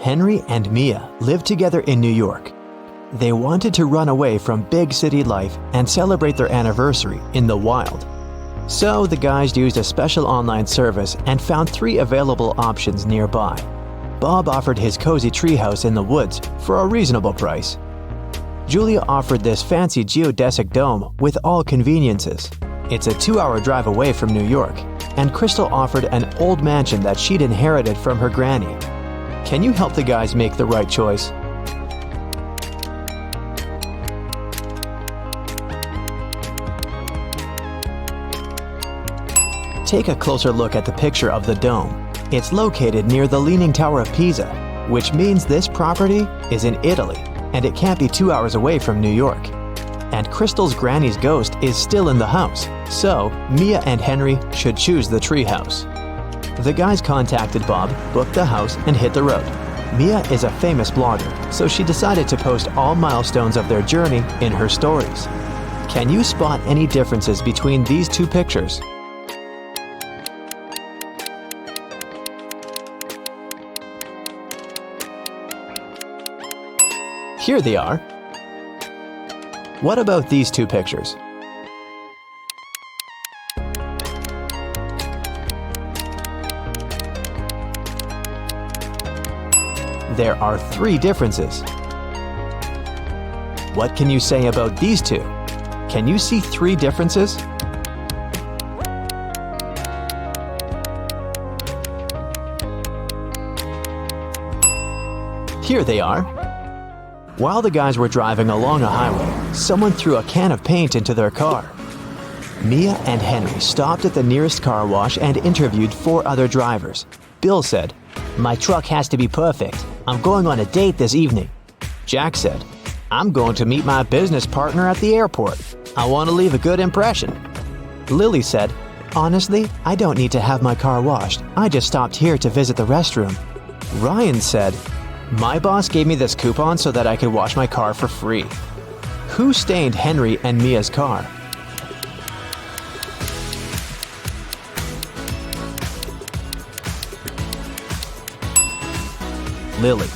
Henry and Mia lived together in New York. They wanted to run away from big city life and celebrate their anniversary in the wild. So the guys used a special online service and found 3 available options nearby. Bob offered his cozy treehouse in the woods for a reasonable price. Julia offered this fancy geodesic dome with all conveniences. It's a 2-hour drive away from New York. And Crystal offered an old mansion that she'd inherited from her granny. Can you help the guys make the right choice? Take a closer look at the picture of the dome. It's located near the Leaning Tower of Pisa, which means this property is in Italy, and it can't be 2 hours away from New York. And Crystal's granny's ghost is still in the house, so Mia and Henry should choose the treehouse. The guys contacted Bob, booked the house, and hit the road. Mia is a famous blogger, so she decided to post all milestones of their journey in her stories. Can you spot any differences between these 2 pictures? Here they are. What about these 2 pictures? There are 3 differences. What can you say about these 2? Can you see 3 differences? Here they are. While the guys were driving along a highway, someone threw a can of paint into their car. Mia and Henry stopped at the nearest car wash and interviewed 4 other drivers. Bill said, "My truck has to be perfect. I'm going on a date this evening." Jack said, "I'm going to meet my business partner at the airport. I want to leave a good impression." Lily said, "Honestly, I don't need to have my car washed. I just stopped here to visit the restroom." Ryan said, "My boss gave me this coupon so that I could wash my car for free." Who stained Henry and Mia's car? Lily.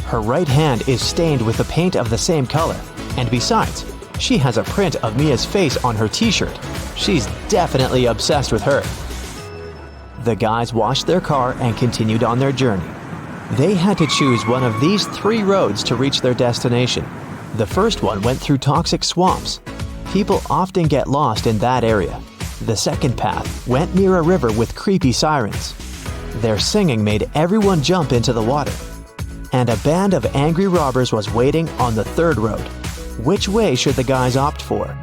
Her right hand is stained with the paint of the same color, and besides, she has a print of Mia's face on her t-shirt. She's definitely obsessed with her. The guys washed their car and continued on their journey. They had to choose one of these 3 roads to reach their destination. The first one went through toxic swamps. People often get lost in that area. The second path went near a river with creepy sirens. Their singing made everyone jump into the water. And a band of angry robbers was waiting on the third road. Which way should the guys opt for?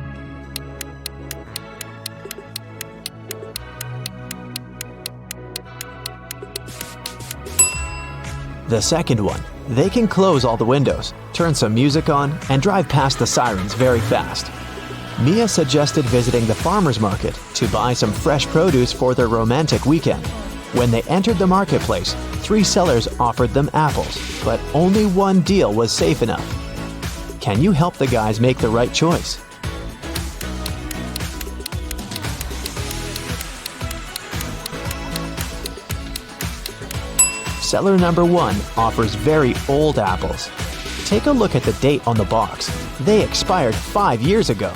The second one. They can close all the windows, turn some music on, and drive past the sirens very fast. Mia suggested visiting the farmer's market to buy some fresh produce for their romantic weekend. When they entered the marketplace, 3 sellers offered them apples, but only one deal was safe enough. Can you help the guys make the right choice? Seller number 1 offers very old apples. Take a look at the date on the box. They expired 5 years ago.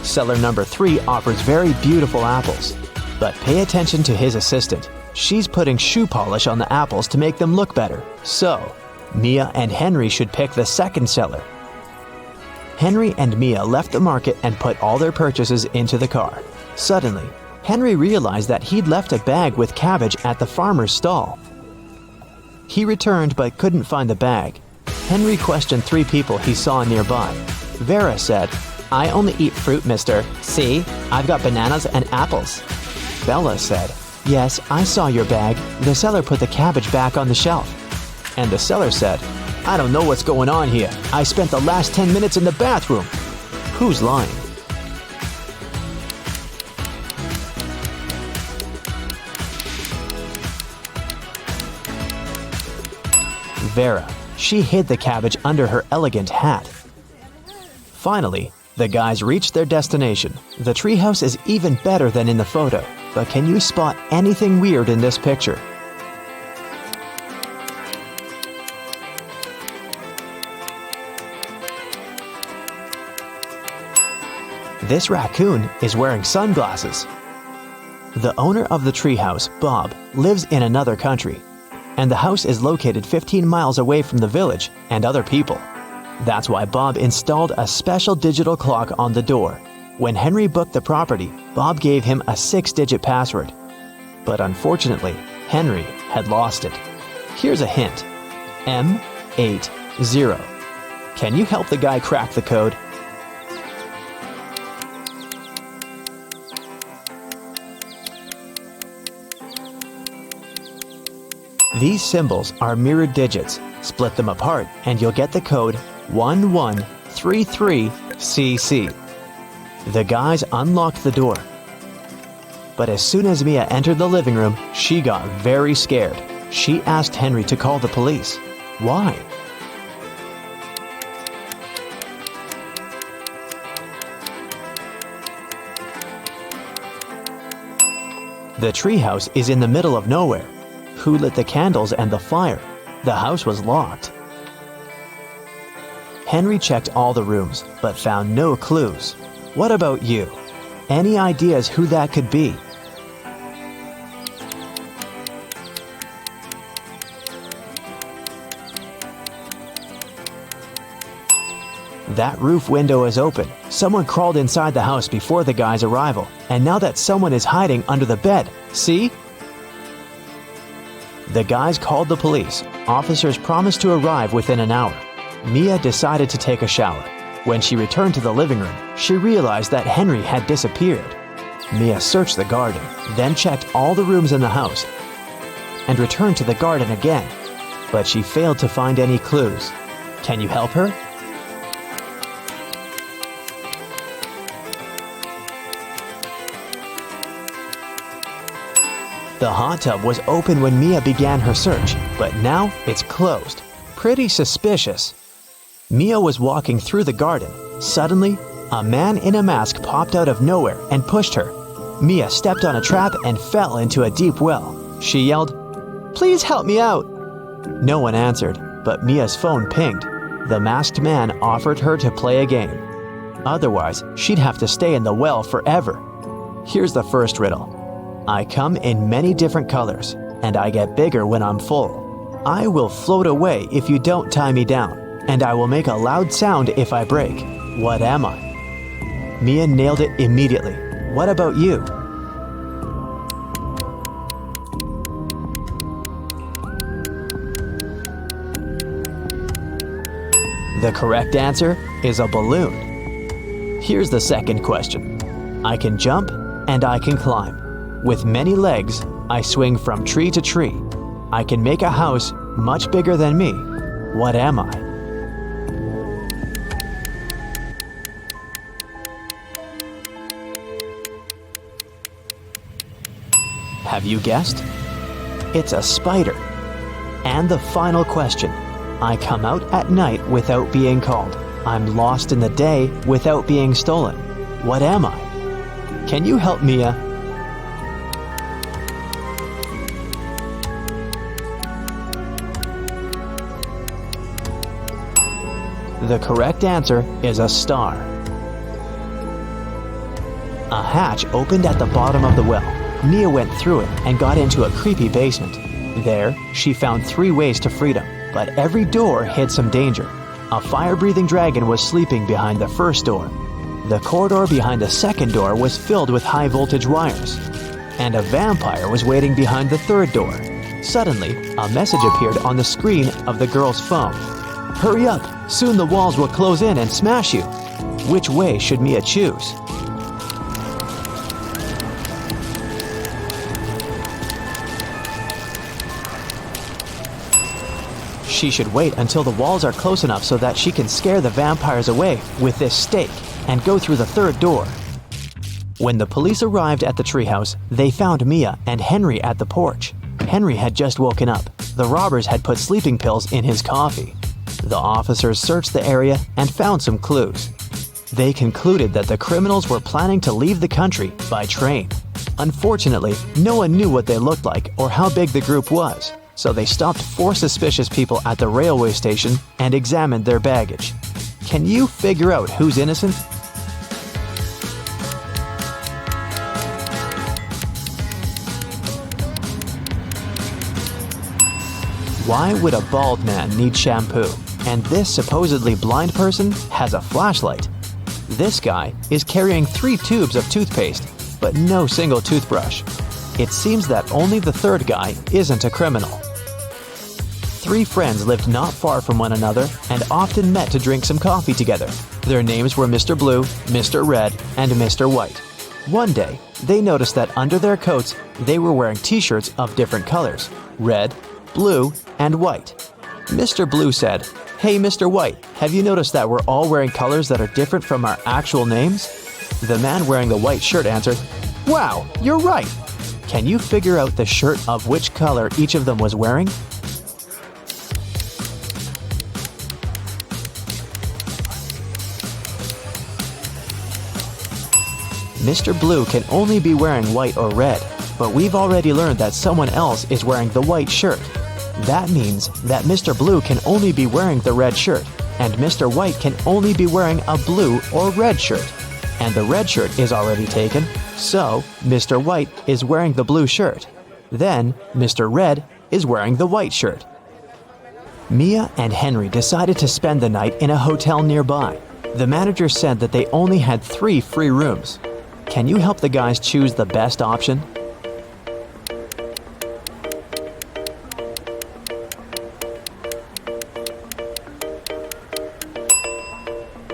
Seller number 3 offers very beautiful apples. But pay attention to his assistant. She's putting shoe polish on the apples to make them look better. So, Mia and Henry should pick the second seller. Henry and Mia left the market and put all their purchases into the car. Suddenly, Henry realized that he'd left a bag with cabbage at the farmer's stall. He returned but couldn't find the bag. Henry questioned 3 people he saw nearby. Vera said, "I only eat fruit, mister. See, I've got bananas and apples." Bella said, "Yes, I saw your bag. The seller put the cabbage back on the shelf." And the seller said, "I don't know what's going on here. I spent the last 10 minutes in the bathroom." Who's lying? Vera. She hid the cabbage under her elegant hat. Finally, the guys reached their destination. The treehouse is even better than in the photo, but can you spot anything weird in this picture? This raccoon is wearing sunglasses. The owner of the treehouse, Bob, lives in another country, and the house is located 15 miles away from the village and other people. That's why Bob installed a special digital clock on the door. When Henry booked the property, Bob gave him a 6-digit password. But unfortunately, Henry had lost it. Here's a hint. M80. Can you help the guy crack the code? These symbols are mirrored digits. Split them apart and you'll get the code 1133CC. The guys unlocked the door. But as soon as Mia entered the living room, she got very scared. She asked Henry to call the police. Why? The treehouse is in the middle of nowhere. Who lit the candles and the fire? The house was locked. Henry checked all the rooms, but found no clues. What about you? Any ideas who that could be? That roof window is open. Someone crawled inside the house before the guy's arrival, and now that someone is hiding under the bed. See? The guys called the police. Officers promised to arrive within an hour. Mia decided to take a shower. When she returned to the living room, she realized that Henry had disappeared. Mia searched the garden, then checked all the rooms in the house, and returned to the garden again. But she failed to find any clues. Can you help her? The hot tub was open when Mia began her search, but now it's closed. Pretty suspicious. Mia was walking through the garden. Suddenly, a man in a mask popped out of nowhere and pushed her. Mia stepped on a trap and fell into a deep well. She yelled, "Please help me out!" No one answered, but Mia's phone pinged. The masked man offered her to play a game. Otherwise, she'd have to stay in the well forever. Here's the first riddle. I come in many different colors, and I get bigger when I'm full. I will float away if you don't tie me down, and I will make a loud sound if I break. What am I? Mia nailed it immediately. What about you? The correct answer is a balloon. Here's the second question. I can jump and I can climb. With many legs, I swing from tree to tree. I can make a house much bigger than me. What am I? Have you guessed? It's a spider. And the final question. I come out at night without being called. I'm lost in the day without being stolen. What am I? Can you help Mia? The correct answer is a star. A hatch opened at the bottom of the well. Mia went through it and got into a creepy basement. There, she found 3 ways to freedom, but every door hid some danger. A fire-breathing dragon was sleeping behind the first door. The corridor behind the second door was filled with high-voltage wires. And a vampire was waiting behind the third door. Suddenly, a message appeared on the screen of the girl's phone. Hurry up! Soon the walls will close in and smash you. Which way should Mia choose? She should wait until the walls are close enough so that she can scare the vampires away with this stake and go through the third door. When the police arrived at the treehouse, they found Mia and Henry at the porch. Henry had just woken up. The robbers had put sleeping pills in his coffee. The officers searched the area and found some clues. They concluded that the criminals were planning to leave the country by train. Unfortunately, no one knew what they looked like or how big the group was, so they stopped 4 suspicious people at the railway station and examined their baggage. Can you figure out who's innocent? Why would a bald man need shampoo? And this supposedly blind person has a flashlight. This guy is carrying 3 tubes of toothpaste, but no single toothbrush. It seems that only the third guy isn't a criminal. 3 friends lived not far from one another and often met to drink some coffee together. Their names were Mr. Blue, Mr. Red, and Mr. White. One day, they noticed that under their coats, they were wearing t-shirts of different colors: red, blue, and white. Mr. Blue said, "Hey, Mr. White, have you noticed that we're all wearing colors that are different from our actual names?" The man wearing the white shirt answered, "Wow, you're right. Can you figure out the shirt of which color each of them was wearing?" Mr. Blue can only be wearing white or red, but we've already learned that someone else is wearing the white shirt. That means that Mr. Blue can only be wearing the red shirt, and Mr. White can only be wearing a blue or red shirt. And the red shirt is already taken, so Mr. White is wearing the blue shirt. Then Mr. Red is wearing the white shirt. Mia and Henry decided to spend the night in a hotel nearby. The manager said that they only had 3 free rooms. Can you help the guys choose the best option?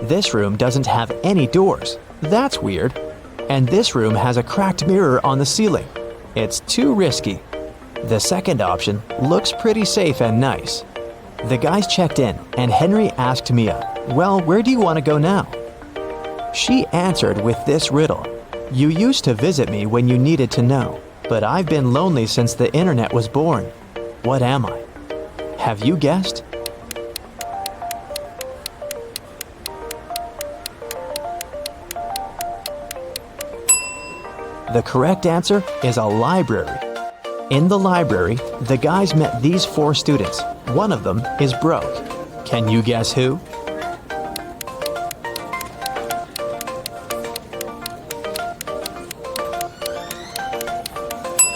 This room doesn't have any doors. That's weird. And this room has a cracked mirror on the ceiling. It's too risky. The second option looks pretty safe and nice. The guys checked in, and Henry asked Mia, "Well, where do you want to go now?" She answered with this riddle: "You used to visit me when you needed to know, but I've been lonely since the internet was born. What am I?" Have you guessed? The correct answer is a library. In the library, the guys met these 4 students. One of them is broke. Can you guess who?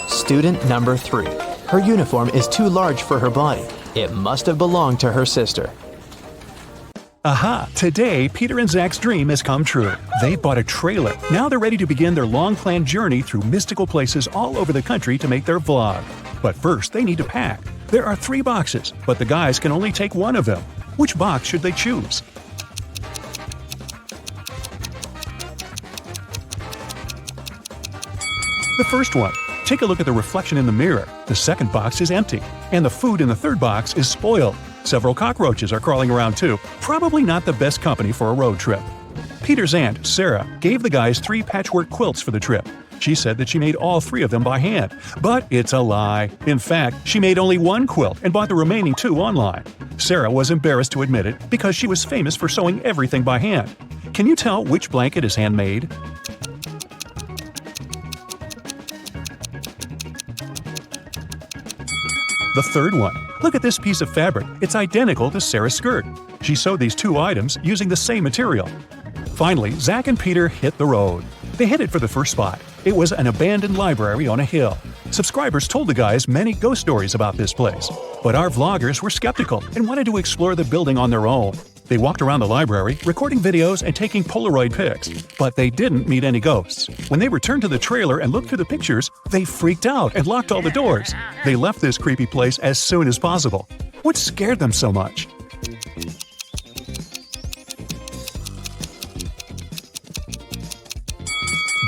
Student number 3. Her uniform is too large for her body. It must have belonged to her sister. Aha! Today, Peter and Zach's dream has come true. They bought a trailer. Now they're ready to begin their long-planned journey through mystical places all over the country to make their vlog. But first, they need to pack. There are 3 boxes, but the guys can only take 1 of them. Which box should they choose? The first one. Take a look at the reflection in the mirror. The second box is empty, and the food in the third box is spoiled. Several cockroaches are crawling around too. Probably not the best company for a road trip. Peter's aunt, Sarah, gave the guys 3 patchwork quilts for the trip. She said that she made all 3 of them by hand. But it's a lie. In fact, she made only 1 quilt and bought the remaining 2 online. Sarah was embarrassed to admit it because she was famous for sewing everything by hand. Can you tell which blanket is handmade? The third one. Look at this piece of fabric. It's identical to Sarah's skirt. She sewed these 2 items using the same material. Finally, Zach and Peter hit the road. They headed for the first spot. It was an abandoned library on a hill. Subscribers told the guys many ghost stories about this place. But our vloggers were skeptical and wanted to explore the building on their own. They walked around the library, recording videos and taking Polaroid pics. But they didn't meet any ghosts. When they returned to the trailer and looked through the pictures, they freaked out and locked all the doors. They left this creepy place as soon as possible. What scared them so much?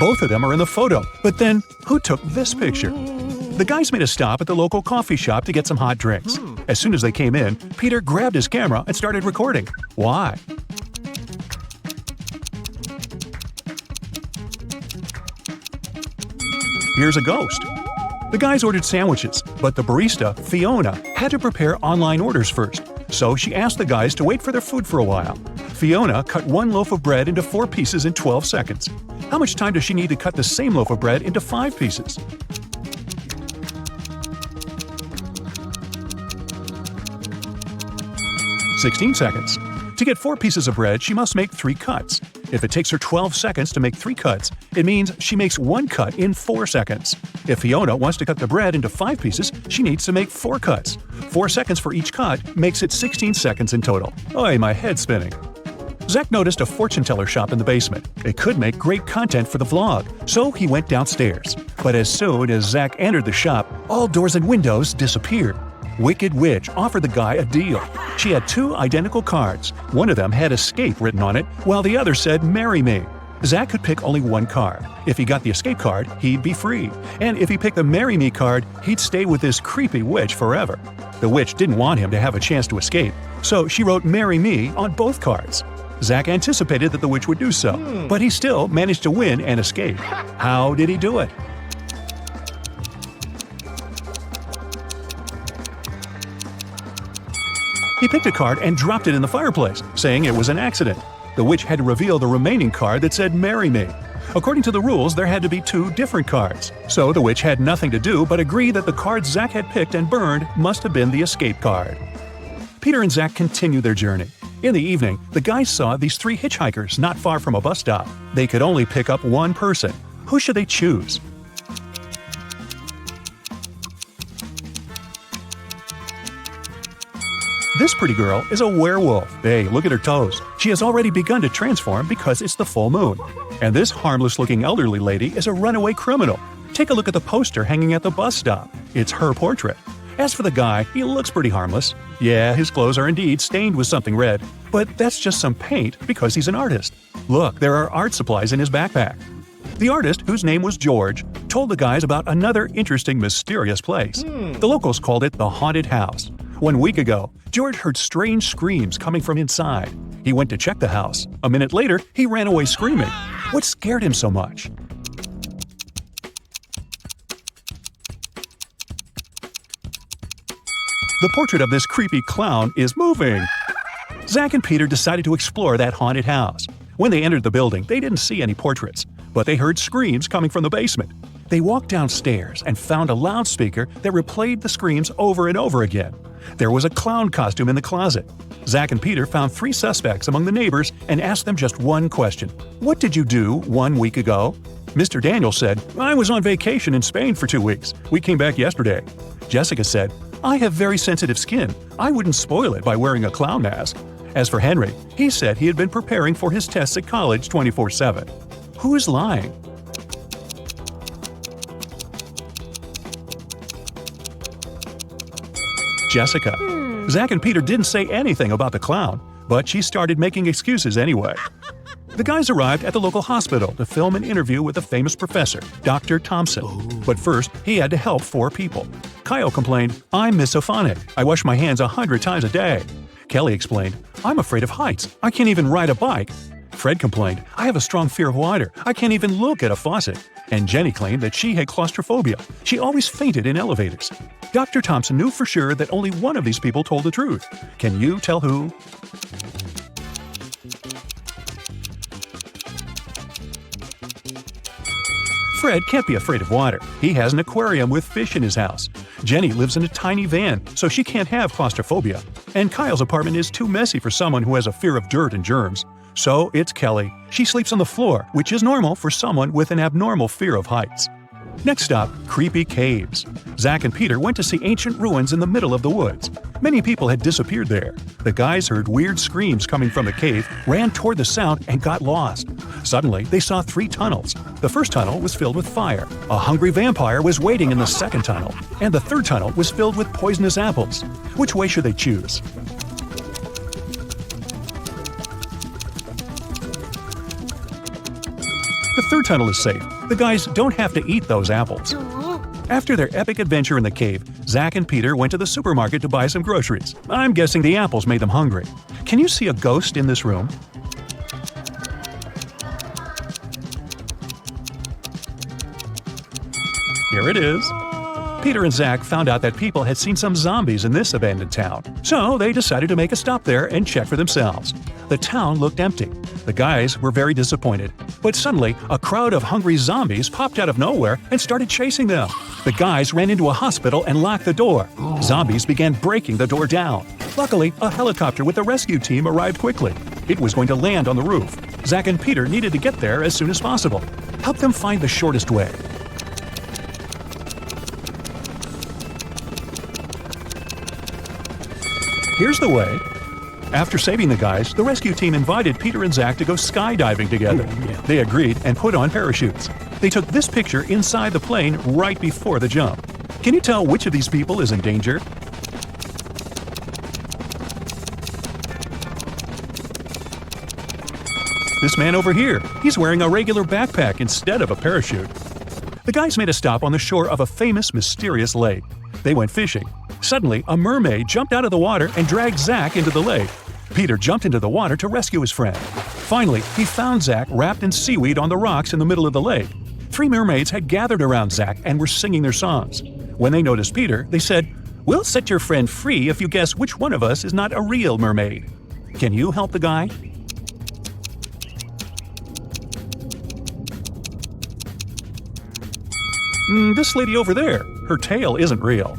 Both of them are in the photo, but then who took this picture? The guys made a stop at the local coffee shop to get some hot drinks. As soon as they came in, Peter grabbed his camera and started recording. Why? Here's a ghost. The guys ordered sandwiches, but the barista, Fiona, had to prepare online orders first. So she asked the guys to wait for their food for a while. Fiona cut 1 loaf of bread into 4 pieces in 12 seconds. How much time does she need to cut the same loaf of bread into 5 pieces? 16 seconds. To get 4 pieces of bread, she must make 3 cuts. If it takes her 12 seconds to make 3 cuts, it means she makes 1 cut in 4 seconds. If Fiona wants to cut the bread into 5 pieces, she she needs to make 4 cuts. 4 seconds for each cut makes it 16 seconds in total. Oy, my head's spinning. Zach noticed a fortune teller shop in the basement. It could make great content for the vlog, so he went downstairs. But as soon as Zach entered the shop, all doors and windows disappeared. Wicked Witch offered the guy a deal. She had 2 identical cards. One of them had escape written on it, while the other said marry me. Zach could pick only one card. If he got the escape card, he'd be free. And if he picked the marry me card, he'd stay with this creepy witch forever. The witch didn't want him to have a chance to escape, so she wrote marry me on both cards. Zach anticipated that the witch would do so, but he still managed to win and escape. How did he do it? He picked a card and dropped it in the fireplace, saying it was an accident. The witch had to reveal the remaining card that said marry me. According to the rules, there had to be 2 different cards. So the witch had nothing to do but agree that the card Zach had picked and burned must have been the escape card. Peter and Zach continued their journey. In the evening, the guys saw these 3 hitchhikers not far from a bus stop. They could only pick up one person. Who should they choose? This pretty girl is a werewolf. Hey, look at her toes. She has already begun to transform because it's the full moon. And this harmless-looking elderly lady is a runaway criminal. Take a look at the poster hanging at the bus stop. It's her portrait. As for the guy, he looks pretty harmless. Yeah, his clothes are indeed stained with something red, but that's just some paint because he's an artist. Look, there are art supplies in his backpack. The artist, whose name was George, told the guys about another interesting, mysterious place. The locals called it the Haunted House. 1 week ago, George heard strange screams coming from inside. He went to check the house. A minute later, he ran away screaming. What scared him so much? The portrait of this creepy clown is moving. Zach and Peter decided to explore that haunted house. When they entered the building, they didn't see any portraits, but they heard screams coming from the basement. They walked downstairs and found a loudspeaker that replayed the screams over and over again. There was a clown costume in the closet. Zach and Peter found 3 suspects among the neighbors and asked them just one question. What did you do 1 week ago? Mr. Daniel said, I was on vacation in Spain for 2 weeks. We came back yesterday. Jessica said, I have very sensitive skin. I wouldn't spoil it by wearing a clown mask. As for Henry, he said he had been preparing for his tests at college 24/7. Who is lying? Jessica. Zach and Peter didn't say anything about the clown, but she started making excuses anyway. The guys arrived at the local hospital to film an interview with a famous professor, Dr. Thompson. But first, he had to help 4 people. Kyle complained, I'm misophonic. I wash my hands 100 times a day. Kelly explained, I'm afraid of heights. I can't even ride a bike. Fred complained, I have a strong fear of water. I can't even look at a faucet. And Jenny claimed that she had claustrophobia. She always fainted in elevators. Dr. Thompson knew for sure that only one of these people told the truth. Can you tell who? Fred can't be afraid of water. He has an aquarium with fish in his house. Jenny lives in a tiny van, so she can't have claustrophobia. And Kyle's apartment is too messy for someone who has a fear of dirt and germs. So it's Kelly. She sleeps on the floor, which is normal for someone with an abnormal fear of heights. Next stop, creepy caves. Zach and Peter went to see ancient ruins in the middle of the woods. Many people had disappeared there. The guys heard weird screams coming from the cave, ran toward the sound, and got lost. Suddenly, they saw 3 tunnels. The first tunnel was filled with fire. A hungry vampire was waiting in the second tunnel. And the third tunnel was filled with poisonous apples. Which way should they choose? The third tunnel is safe. The guys don't have to eat those apples. After their epic adventure in the cave, Zach and Peter went to the supermarket to buy some groceries. I'm guessing the apples made them hungry. Can you see a ghost in this room? Here it is. Peter and Zach found out that people had seen some zombies in this abandoned town, so they decided to make a stop there and check for themselves. The town looked empty. The guys were very disappointed, but suddenly a crowd of hungry zombies popped out of nowhere and started chasing them. The guys ran into a hospital and locked the door. Zombies began breaking the door down. Luckily, a helicopter with the rescue team arrived quickly. It was going to land on the roof. Zach and Peter needed to get there as soon as possible. Help them find the shortest way. Here's the way. After saving the guys, the rescue team invited Peter and Zach to go skydiving together. They agreed and put on parachutes. They took this picture inside the plane right before the jump. Can you tell which of these people is in danger? This man over here, he's wearing a regular backpack instead of a parachute. The guys made a stop on the shore of a famous, mysterious lake. They went fishing. Suddenly, a mermaid jumped out of the water and dragged Zach into the lake. Peter jumped into the water to rescue his friend. Finally, he found Zach wrapped in seaweed on the rocks in the middle of the lake. 3 mermaids had gathered around Zach and were singing their songs. When they noticed Peter, they said, "We'll set your friend free if you guess which one of us is not a real mermaid. Can you help the guy?" This lady over there, her tail isn't real.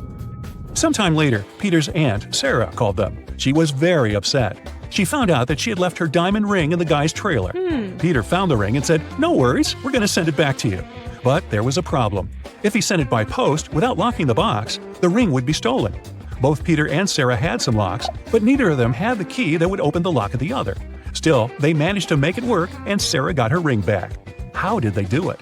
Sometime later, Peter's aunt, Sarah, called them. She was very upset. She found out that she had left her diamond ring in the guy's trailer. Peter found the ring and said, "No worries, we're going to send it back to you." But there was a problem. If he sent it by post without locking the box, the ring would be stolen. Both Peter and Sarah had some locks, but neither of them had the key that would open the lock of the other. Still, they managed to make it work, and Sarah got her ring back. How did they do it?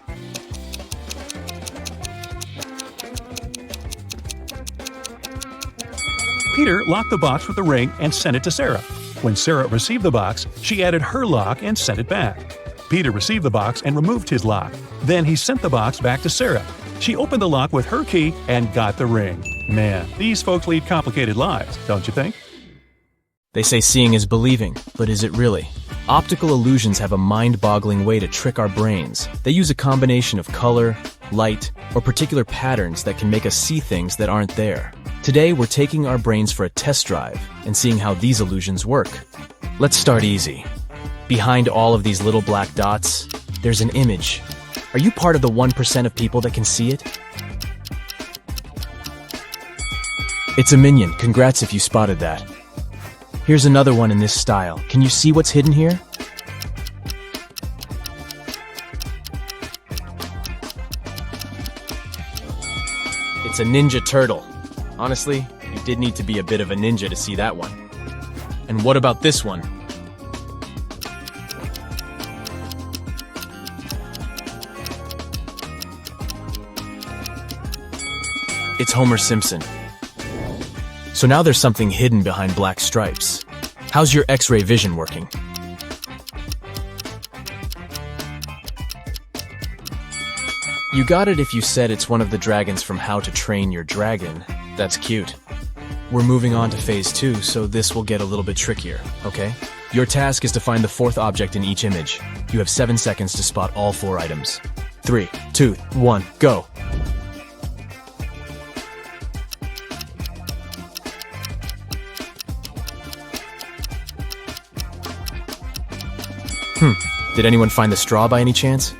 Peter locked the box with the ring and sent it to Sarah. When Sarah received the box, she added her lock and sent it back. Peter received the box and removed his lock. Then he sent the box back to Sarah. She opened the lock with her key and got the ring. Man, these folks lead complicated lives, don't you think? They say seeing is believing, but is it really? Optical illusions have a mind-boggling way to trick our brains. They use a combination of color, light, or particular patterns that can make us see things that aren't there. Today, we're taking our brains for a test drive and seeing how these illusions work. Let's start easy. Behind all of these little black dots, there's an image. Are you part of the 1% of people that can see it? It's a minion. Congrats if you spotted that. Here's another one in this style. Can you see what's hidden here? It's a ninja turtle. Honestly, you did need to be a bit of a ninja to see that one. And what about this one? It's Homer Simpson. So now there's something hidden behind black stripes. How's your X-ray vision working? You got it if you said it's one of the dragons from How to Train Your Dragon. That's cute. We're moving on to phase 2, so this will get a little bit trickier, okay? Your task is to find the 4th object in each image. You have 7 seconds to spot all 4 items. 3, 2, 1, go! Did anyone find the straw by any chance?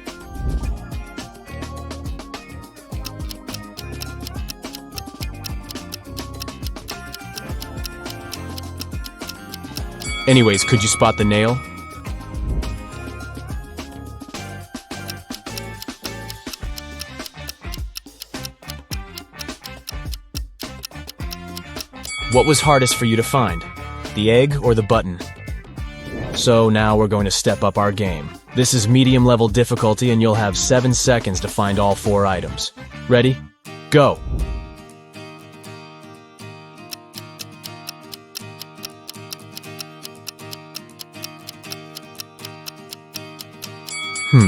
Anyways, could you spot the nail? What was hardest for you to find? The egg or the button? So now we're going to step up our game. This is medium level difficulty and you'll have 7 seconds to find all 4 items. Ready? Go!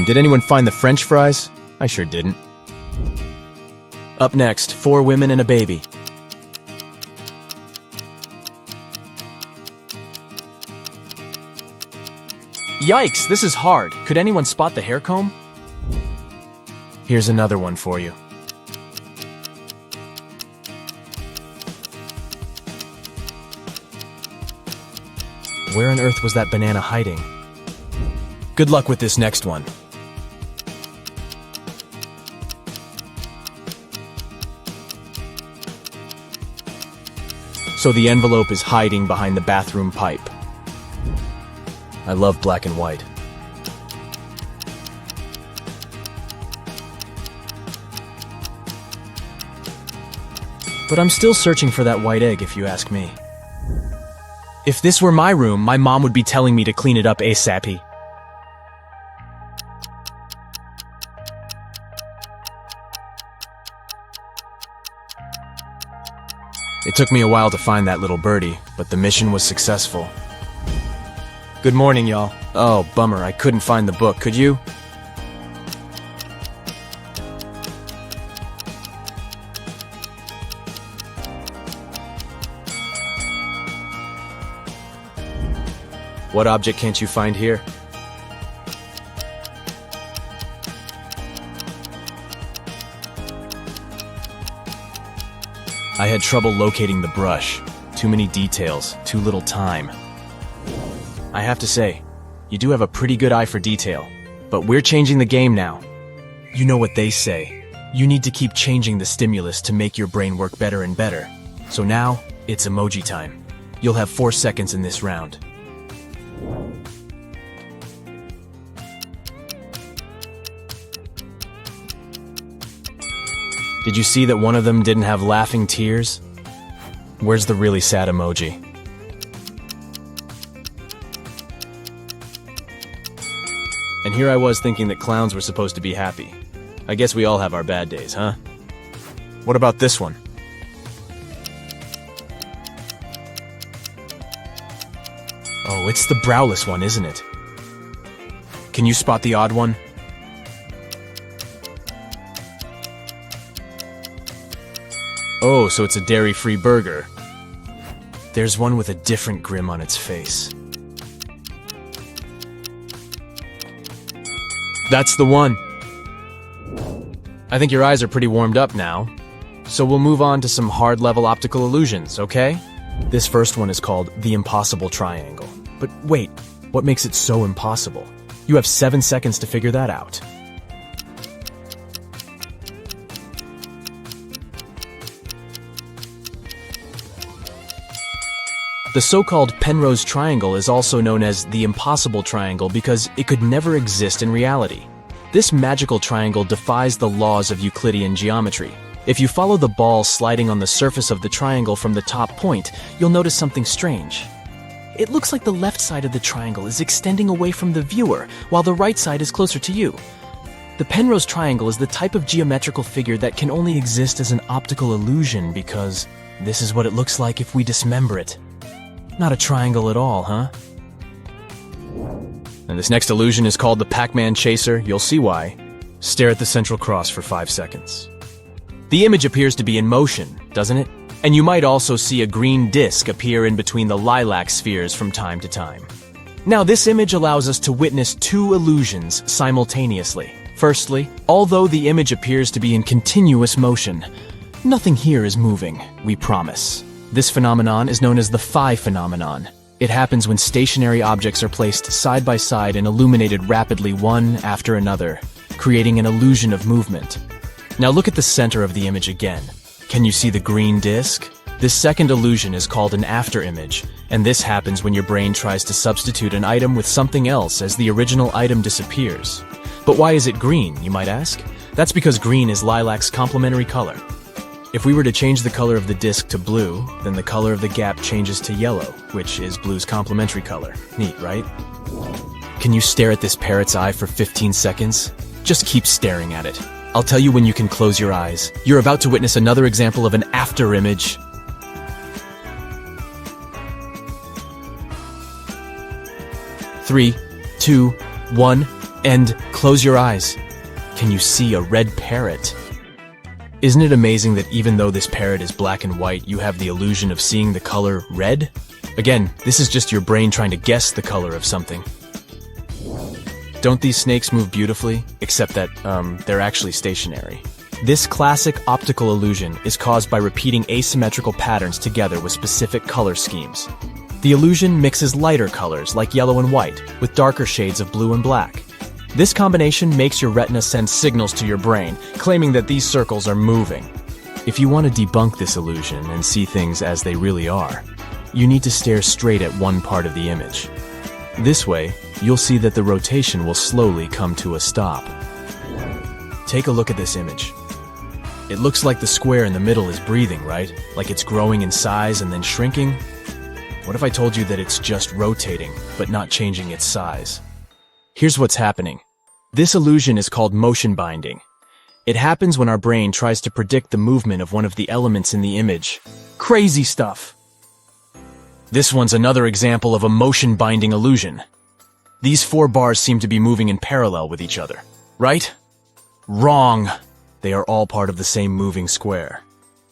Did anyone find the French fries? I sure didn't. Up next, 4 women and a baby. Yikes, this is hard. Could anyone spot the hair comb? Here's another one for you. Where on earth was that banana hiding? Good luck with this next one. So the envelope is hiding behind the bathroom pipe. I love black and white. But I'm still searching for that white egg if you ask me. If this were my room, my mom would be telling me to clean it up ASAP. It took me a while to find that little birdie, but the mission was successful. Good morning, y'all. Oh, bummer, I couldn't find the book, could you? What object can't you find here? I had trouble locating the brush. Too many details, too little time. I have to say, you do have a pretty good eye for detail, but we're changing the game now. You know what they say. You need to keep changing the stimulus to make your brain work better and better. So now, it's emoji time. You'll have 4 seconds in this round. Did you see that one of them didn't have laughing tears? Where's the really sad emoji? And here I was thinking that clowns were supposed to be happy. I guess we all have our bad days, huh? What about this one? Oh, it's the browless one, isn't it? Can you spot the odd one? Oh, so it's a dairy-free burger. There's one with a different grin on its face. That's the one. I think your eyes are pretty warmed up now. So we'll move on to some hard-level optical illusions, okay? This first one is called the impossible triangle. But wait, what makes it so impossible? You have 7 seconds to figure that out. The so-called Penrose triangle is also known as the impossible triangle because it could never exist in reality. This magical triangle defies the laws of Euclidean geometry. If you follow the ball sliding on the surface of the triangle from the top point, you'll notice something strange. It looks like the left side of the triangle is extending away from the viewer, while the right side is closer to you. The Penrose triangle is the type of geometrical figure that can only exist as an optical illusion because this is what it looks like if we dismember it. Not a triangle at all, huh? And this next illusion is called the Pac-Man Chaser. You'll see why. Stare at the central cross for 5 seconds. The image appears to be in motion, doesn't it? And you might also see a green disc appear in between the lilac spheres from time to time. Now, this image allows us to witness 2 illusions simultaneously. Firstly, although the image appears to be in continuous motion, nothing here is moving, we promise. This phenomenon is known as the phi phenomenon. It happens when stationary objects are placed side by side and illuminated rapidly one after another, creating an illusion of movement. Now look at the center of the image again. Can you see the green disc? This second illusion is called an afterimage, and this happens when your brain tries to substitute an item with something else as the original item disappears. But why is it green, you might ask? That's because green is lilac's complementary color. If we were to change the color of the disc to blue, then the color of the gap changes to yellow, which is blue's complementary color. Neat, right? Can you stare at this parrot's eye for 15 seconds? Just keep staring at it. I'll tell you when you can close your eyes. You're about to witness another example of an afterimage. 3, 2, 1, and close your eyes. Can you see a red parrot? Isn't it amazing that even though this parrot is black and white, you have the illusion of seeing the color red? Again, this is just your brain trying to guess the color of something. Don't these snakes move beautifully? Except that, they're actually stationary. This classic optical illusion is caused by repeating asymmetrical patterns together with specific color schemes. The illusion mixes lighter colors like yellow and white with darker shades of blue and black. This combination makes your retina send signals to your brain, claiming that these circles are moving. If you want to debunk this illusion and see things as they really are, you need to stare straight at one part of the image. This way, you'll see that the rotation will slowly come to a stop. Take a look at this image. It looks like the square in the middle is breathing, right? Like it's growing in size and then shrinking? What if I told you that it's just rotating, but not changing its size? Here's what's happening. This illusion is called motion binding. It happens when our brain tries to predict the movement of one of the elements in the image. Crazy stuff! This one's another example of a motion binding illusion. These 4 bars seem to be moving in parallel with each other, right? Wrong! They are all part of the same moving square.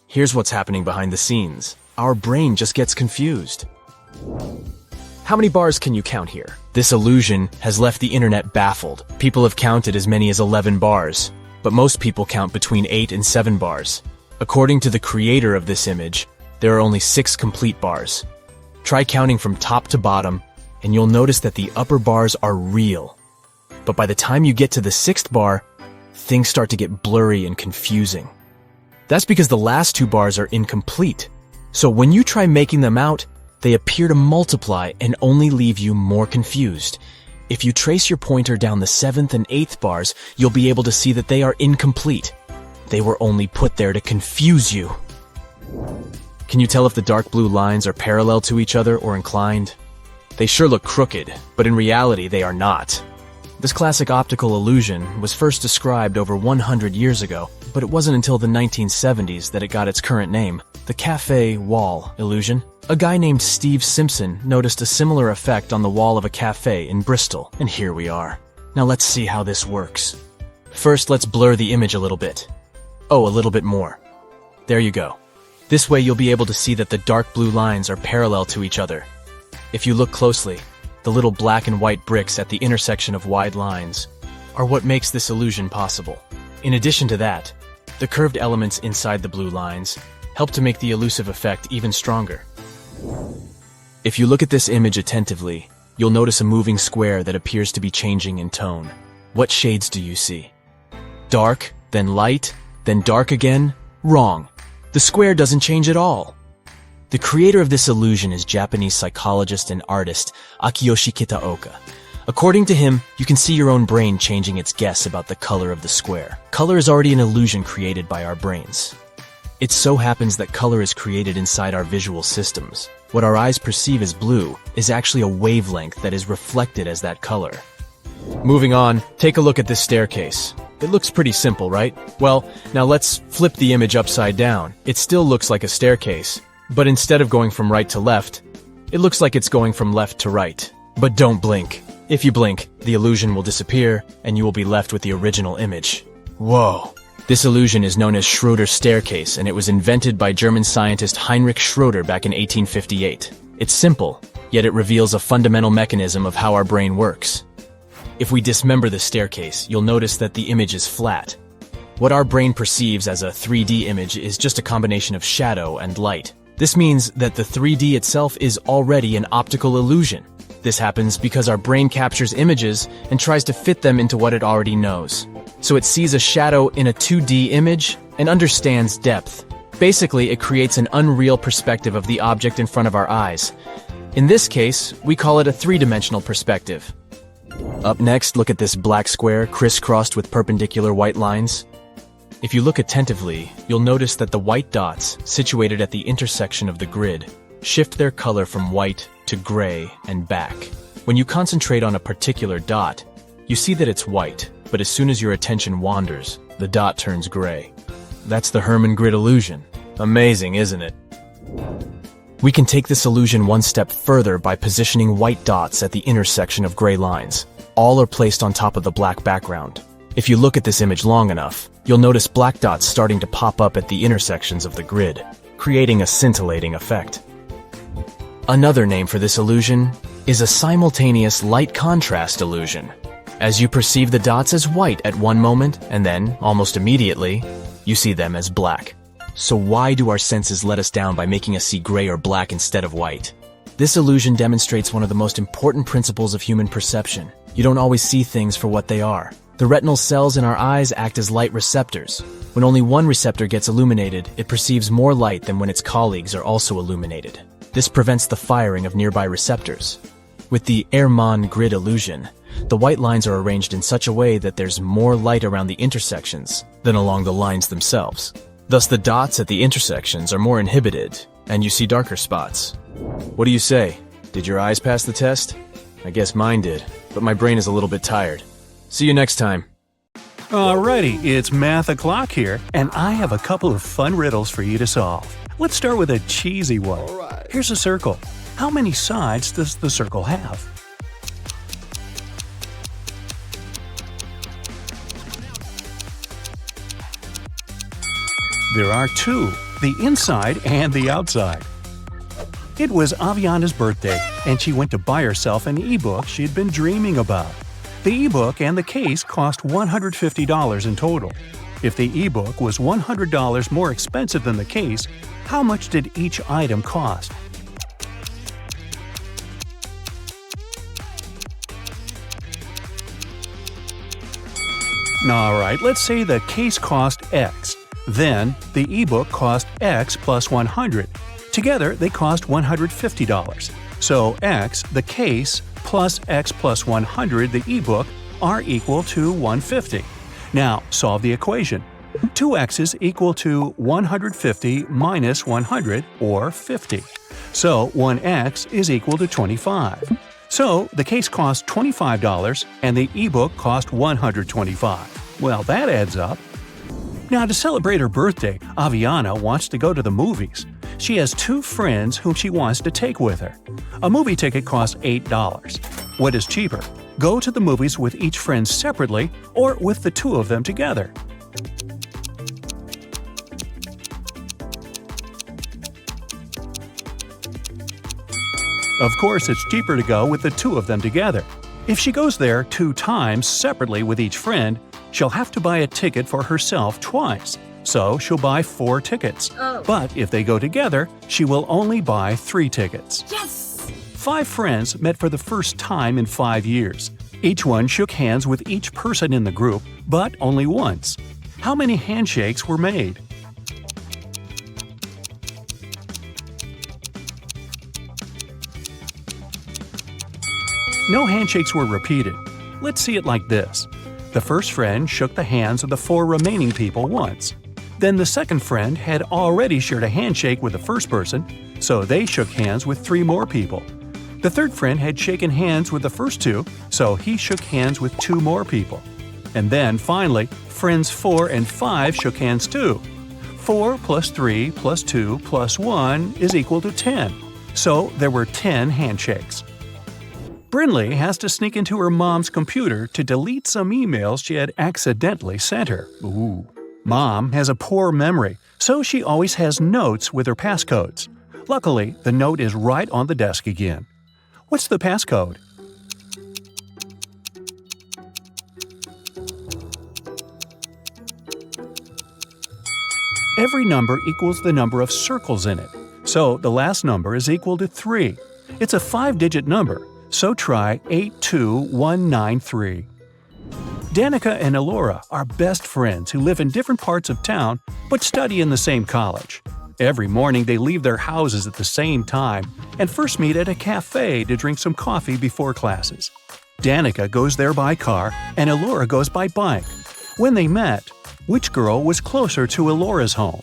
Here's what's happening behind the scenes. Our brain just gets confused. How many bars can you count here? This illusion has left the internet baffled. People have counted as many as 11 bars, but most people count between 8 and 7 bars. According to the creator of this image, there are only 6 complete bars. Try counting from top to bottom, and you'll notice that the upper bars are real. But by the time you get to the 6th bar, things start to get blurry and confusing. That's because the last 2 bars are incomplete. So when you try making them out, they appear to multiply and only leave you more confused. If you trace your pointer down the 7th and 8th bars, you'll be able to see that they are incomplete. They were only put there to confuse you. Can you tell if the dark blue lines are parallel to each other or inclined? They sure look crooked, but in reality they are not. This classic optical illusion was first described over 100 years ago, but it wasn't until the 1970s that it got its current name, the cafe wall illusion. A guy named Steve Simpson noticed a similar effect on the wall of a cafe in Bristol, and here we are. Now let's see how this works. First, let's blur the image a little bit. Oh, a little bit more. There you go. This way you'll be able to see that the dark blue lines are parallel to each other. If you look closely, the little black and white bricks at the intersection of wide lines are what makes this illusion possible. In addition to that, the curved elements inside the blue lines help to make the elusive effect even stronger. If you look at this image attentively, you'll notice a moving square that appears to be changing in tone. What shades do you see? Dark, then light, then dark again? Wrong. The square doesn't change at all. The creator of this illusion is Japanese psychologist and artist Akiyoshi Kitaoka. According to him, you can see your own brain changing its guess about the color of the square. Color is already an illusion created by our brains. It so happens that color is created inside our visual systems. What our eyes perceive as blue is actually a wavelength that is reflected as that color. Moving on, take a look at this staircase. It looks pretty simple, right? Well, now let's flip the image upside down. It still looks like a staircase, but instead of going from right to left, it looks like it's going from left to right. But don't blink. If you blink, the illusion will disappear, and you will be left with the original image. Whoa. This illusion is known as Schroeder's staircase, and it was invented by German scientist Heinrich Schroeder back in 1858. It's simple, yet it reveals a fundamental mechanism of how our brain works. If we dismember the staircase, you'll notice that the image is flat. What our brain perceives as a 3D image is just a combination of shadow and light. This means that the 3D itself is already an optical illusion. This happens because our brain captures images and tries to fit them into what it already knows. So it sees a shadow in a 2D image and understands depth. Basically, it creates an unreal perspective of the object in front of our eyes. In this case, we call it a 3-dimensional perspective. Up next, look at this black square crisscrossed with perpendicular white lines. If you look attentively, you'll notice that the white dots, situated at the intersection of the grid, shift their color from white to gray and back. When you concentrate on a particular dot, you see that it's white, but as soon as your attention wanders, the dot turns gray. That's the Hermann grid illusion. Amazing, isn't it? We can take this illusion one step further by positioning white dots at the intersection of gray lines. All are placed on top of the black background. If you look at this image long enough, you'll notice black dots starting to pop up at the intersections of the grid, creating a scintillating effect. Another name for this illusion is a simultaneous light contrast illusion. As you perceive the dots as white at one moment, and then, almost immediately, you see them as black. So why do our senses let us down by making us see gray or black instead of white? This illusion demonstrates one of the most important principles of human perception. You don't always see things for what they are. The retinal cells in our eyes act as light receptors. When only one receptor gets illuminated, it perceives more light than when its colleagues are also illuminated. This prevents the firing of nearby receptors. With the Hermann grid illusion, the white lines are arranged in such a way that there's more light around the intersections than along the lines themselves. Thus, the dots at the intersections are more inhibited, And you see darker spots. What do you say? Did your eyes pass the test? I guess mine did, but my brain is a little bit tired. See you next time. Alrighty, it's Math O'Clock here, and I have a couple of fun riddles for you to solve. Let's start with a cheesy one. Here's a circle. How many sides does the circle have? There are two, the inside and the outside. It was Aviana's birthday, and she went to buy herself an ebook she'd been dreaming about. The ebook and the case cost $150 in total. If the ebook was $100 more expensive than the case, how much did each item cost? Alright, let's say the case cost X. Then, the ebook cost X plus 100. Together, they cost $150. So X, the case, plus X plus 100, the ebook, are equal to 150. Now, solve the equation. 2x's equal to 150 minus 100, or 50. So 1x is equal to 25. So the case cost $25 and the ebook cost $125. Well, that adds up. Now, to celebrate her birthday, Aviana wants to go to the movies. She has two friends whom she wants to take with her. A movie ticket costs $8. What is cheaper? Go to the movies with each friend separately or with the two of them together? Of course, it's cheaper to go with the two of them together. If she goes there 2 times separately with each friend, she'll have to buy a ticket for herself twice. So she'll buy 4 tickets. But if they go together, she will only buy 3 tickets. Yes! 5 friends met for the first time in 5 years. Each one shook hands with each person in the group, but only once. How many handshakes were made? No handshakes were repeated. Let's see it like this. The first friend shook the hands of the 4 remaining people once. Then the second friend had already shared a handshake with the first person, so they shook hands with 3 more people. The third friend had shaken hands with the first 2, so he shook hands with 2 more people. And then, finally, friends 4 and 5 shook hands too. 4 plus 3 plus 2 plus 1 is equal to 10. So there were 10 handshakes. Brinley has to sneak into her mom's computer to delete some emails she had accidentally sent her. Ooh. Mom has a poor memory, so she always has notes with her passcodes. Luckily, the note is right on the desk again. What's the passcode? Every number equals the number of circles in it, so the last number is equal to 3. It's a 5-digit number, so try 82193. Danica and Elora are best friends who live in different parts of town but study in the same college. Every morning they leave their houses at the same time and first meet at a cafe to drink some coffee before classes. Danica goes there by car and Elora goes by bike. When they met, which girl was closer to Elora's home?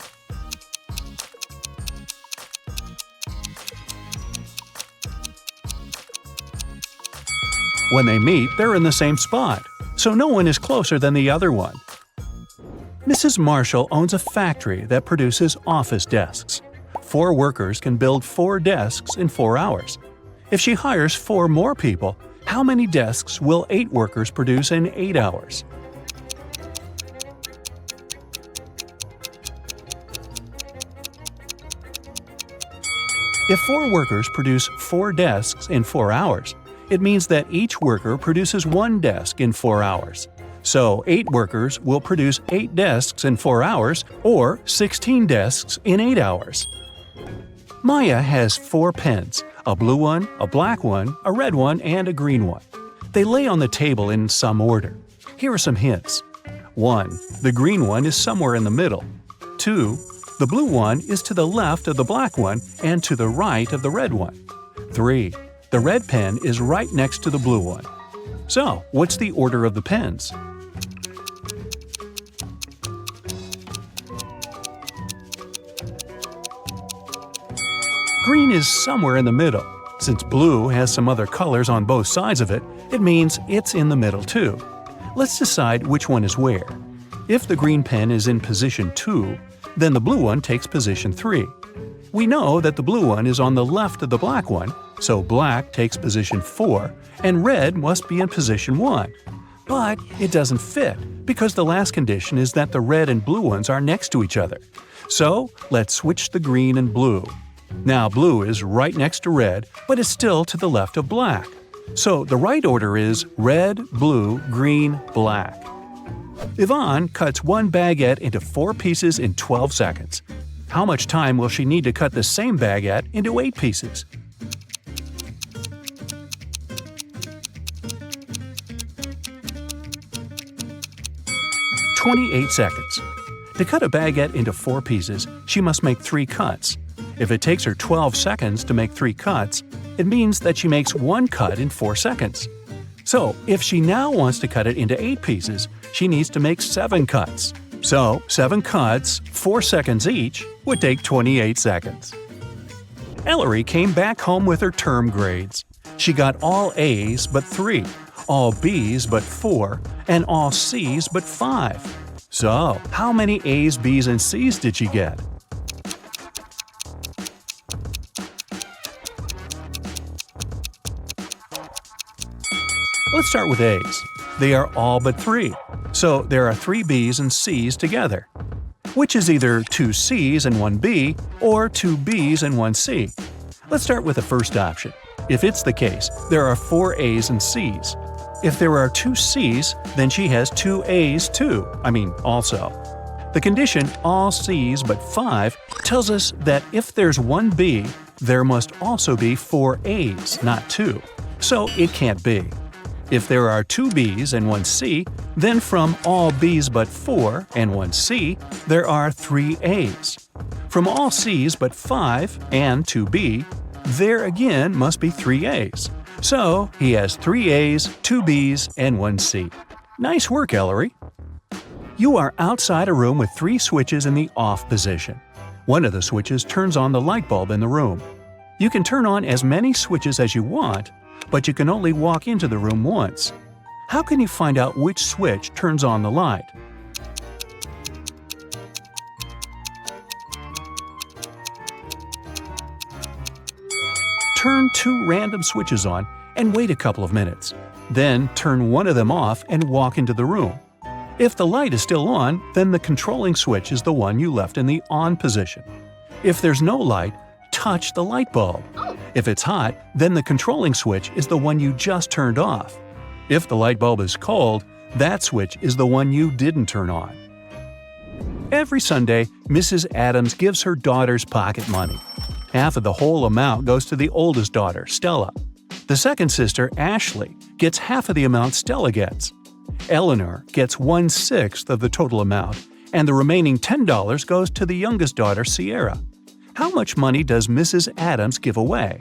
When they meet, they're in the same spot, so no one is closer than the other one. Mrs. Marshall owns a factory that produces office desks. 4 workers can build 4 desks in 4 hours. If she hires 4 more people, how many desks will 8 workers produce in 8 hours? If 4 workers produce 4 desks in 4 hours, it means that each worker produces 1 desk in 4 hours. So 8 workers will produce 8 desks in 4 hours, or 16 desks in 8 hours. Maya has 4 pens, a blue one, a black one, a red one, and a green one. They lay on the table in some order. Here are some hints. 1. The green one is somewhere in the middle. 2. The blue one is to the left of the black one and to the right of the red one. 3. The red pen is right next to the blue one. So, what's the order of the pens? Green is somewhere in the middle. Since blue has some other colors on both sides of it, it means it's in the middle too. Let's decide which one is where. If the green pen is in position 2, then the blue one takes position 3. We know that the blue one is on the left of the black one, so black takes position 4, and red must be in position 1. But it doesn't fit, because the last condition is that the red and blue ones are next to each other. So let's switch the green and blue. Now blue is right next to red, but it's still to the left of black. So the right order is red, blue, green, black. Yvonne cuts one baguette into 4 pieces in 12 seconds. How much time will she need to cut the same baguette into 8 pieces? "28 seconds. To cut a baguette into 4 pieces, she must make 3 cuts. If it takes her 12 seconds to make 3 cuts, it means that she makes 1 cut in 4 seconds. So, if she now wants to cut it into 8 pieces, she needs to make 7 cuts. So, 7 cuts, 4 seconds each, would take 28 seconds. Ellery came back home with her term grades. She got all A's but 3, all B's but 4, and all C's but 5. So, how many A's, B's, and C's did she get? Let's start with A's. They are all but 3, so there are 3 B's and C's together, which is either 2 C's and 1 B or 2 B's and 1 C. Let's start with the first option. If it's the case, there are 4 A's and C's. If there are 2 C's, then she has 2 A's too, also. The condition all C's but 5 tells us that if there's 1 B, there must also be 4 A's, not 2. So it can't be. If there are 2 B's and 1 C, then from all B's but 4 and 1 C, there are 3 A's. From all C's but 5 and 2 B, there again must be 3 A's. So he has 3 A's, 2 B's, and 1 C. Nice work, Ellery! You are outside a room with 3 switches in the off position. One of the switches turns on the light bulb in the room. You can turn on as many switches as you want, but you can only walk into the room once. How can you find out which switch turns on the light? Turn 2 random switches on and wait a couple of minutes. Then turn one of them off and walk into the room. If the light is still on, then the controlling switch is the one you left in the on position. If there's no light, touch the light bulb. If it's hot, then the controlling switch is the one you just turned off. If the light bulb is cold, that switch is the one you didn't turn on. Every Sunday, Mrs. Adams gives her daughters pocket money. Half of the whole amount goes to the oldest daughter, Stella. The second sister, Ashley, gets half of the amount Stella gets. Eleanor gets 1/6 of the total amount, and the remaining $10 goes to the youngest daughter, Sierra. How much money does Mrs. Adams give away?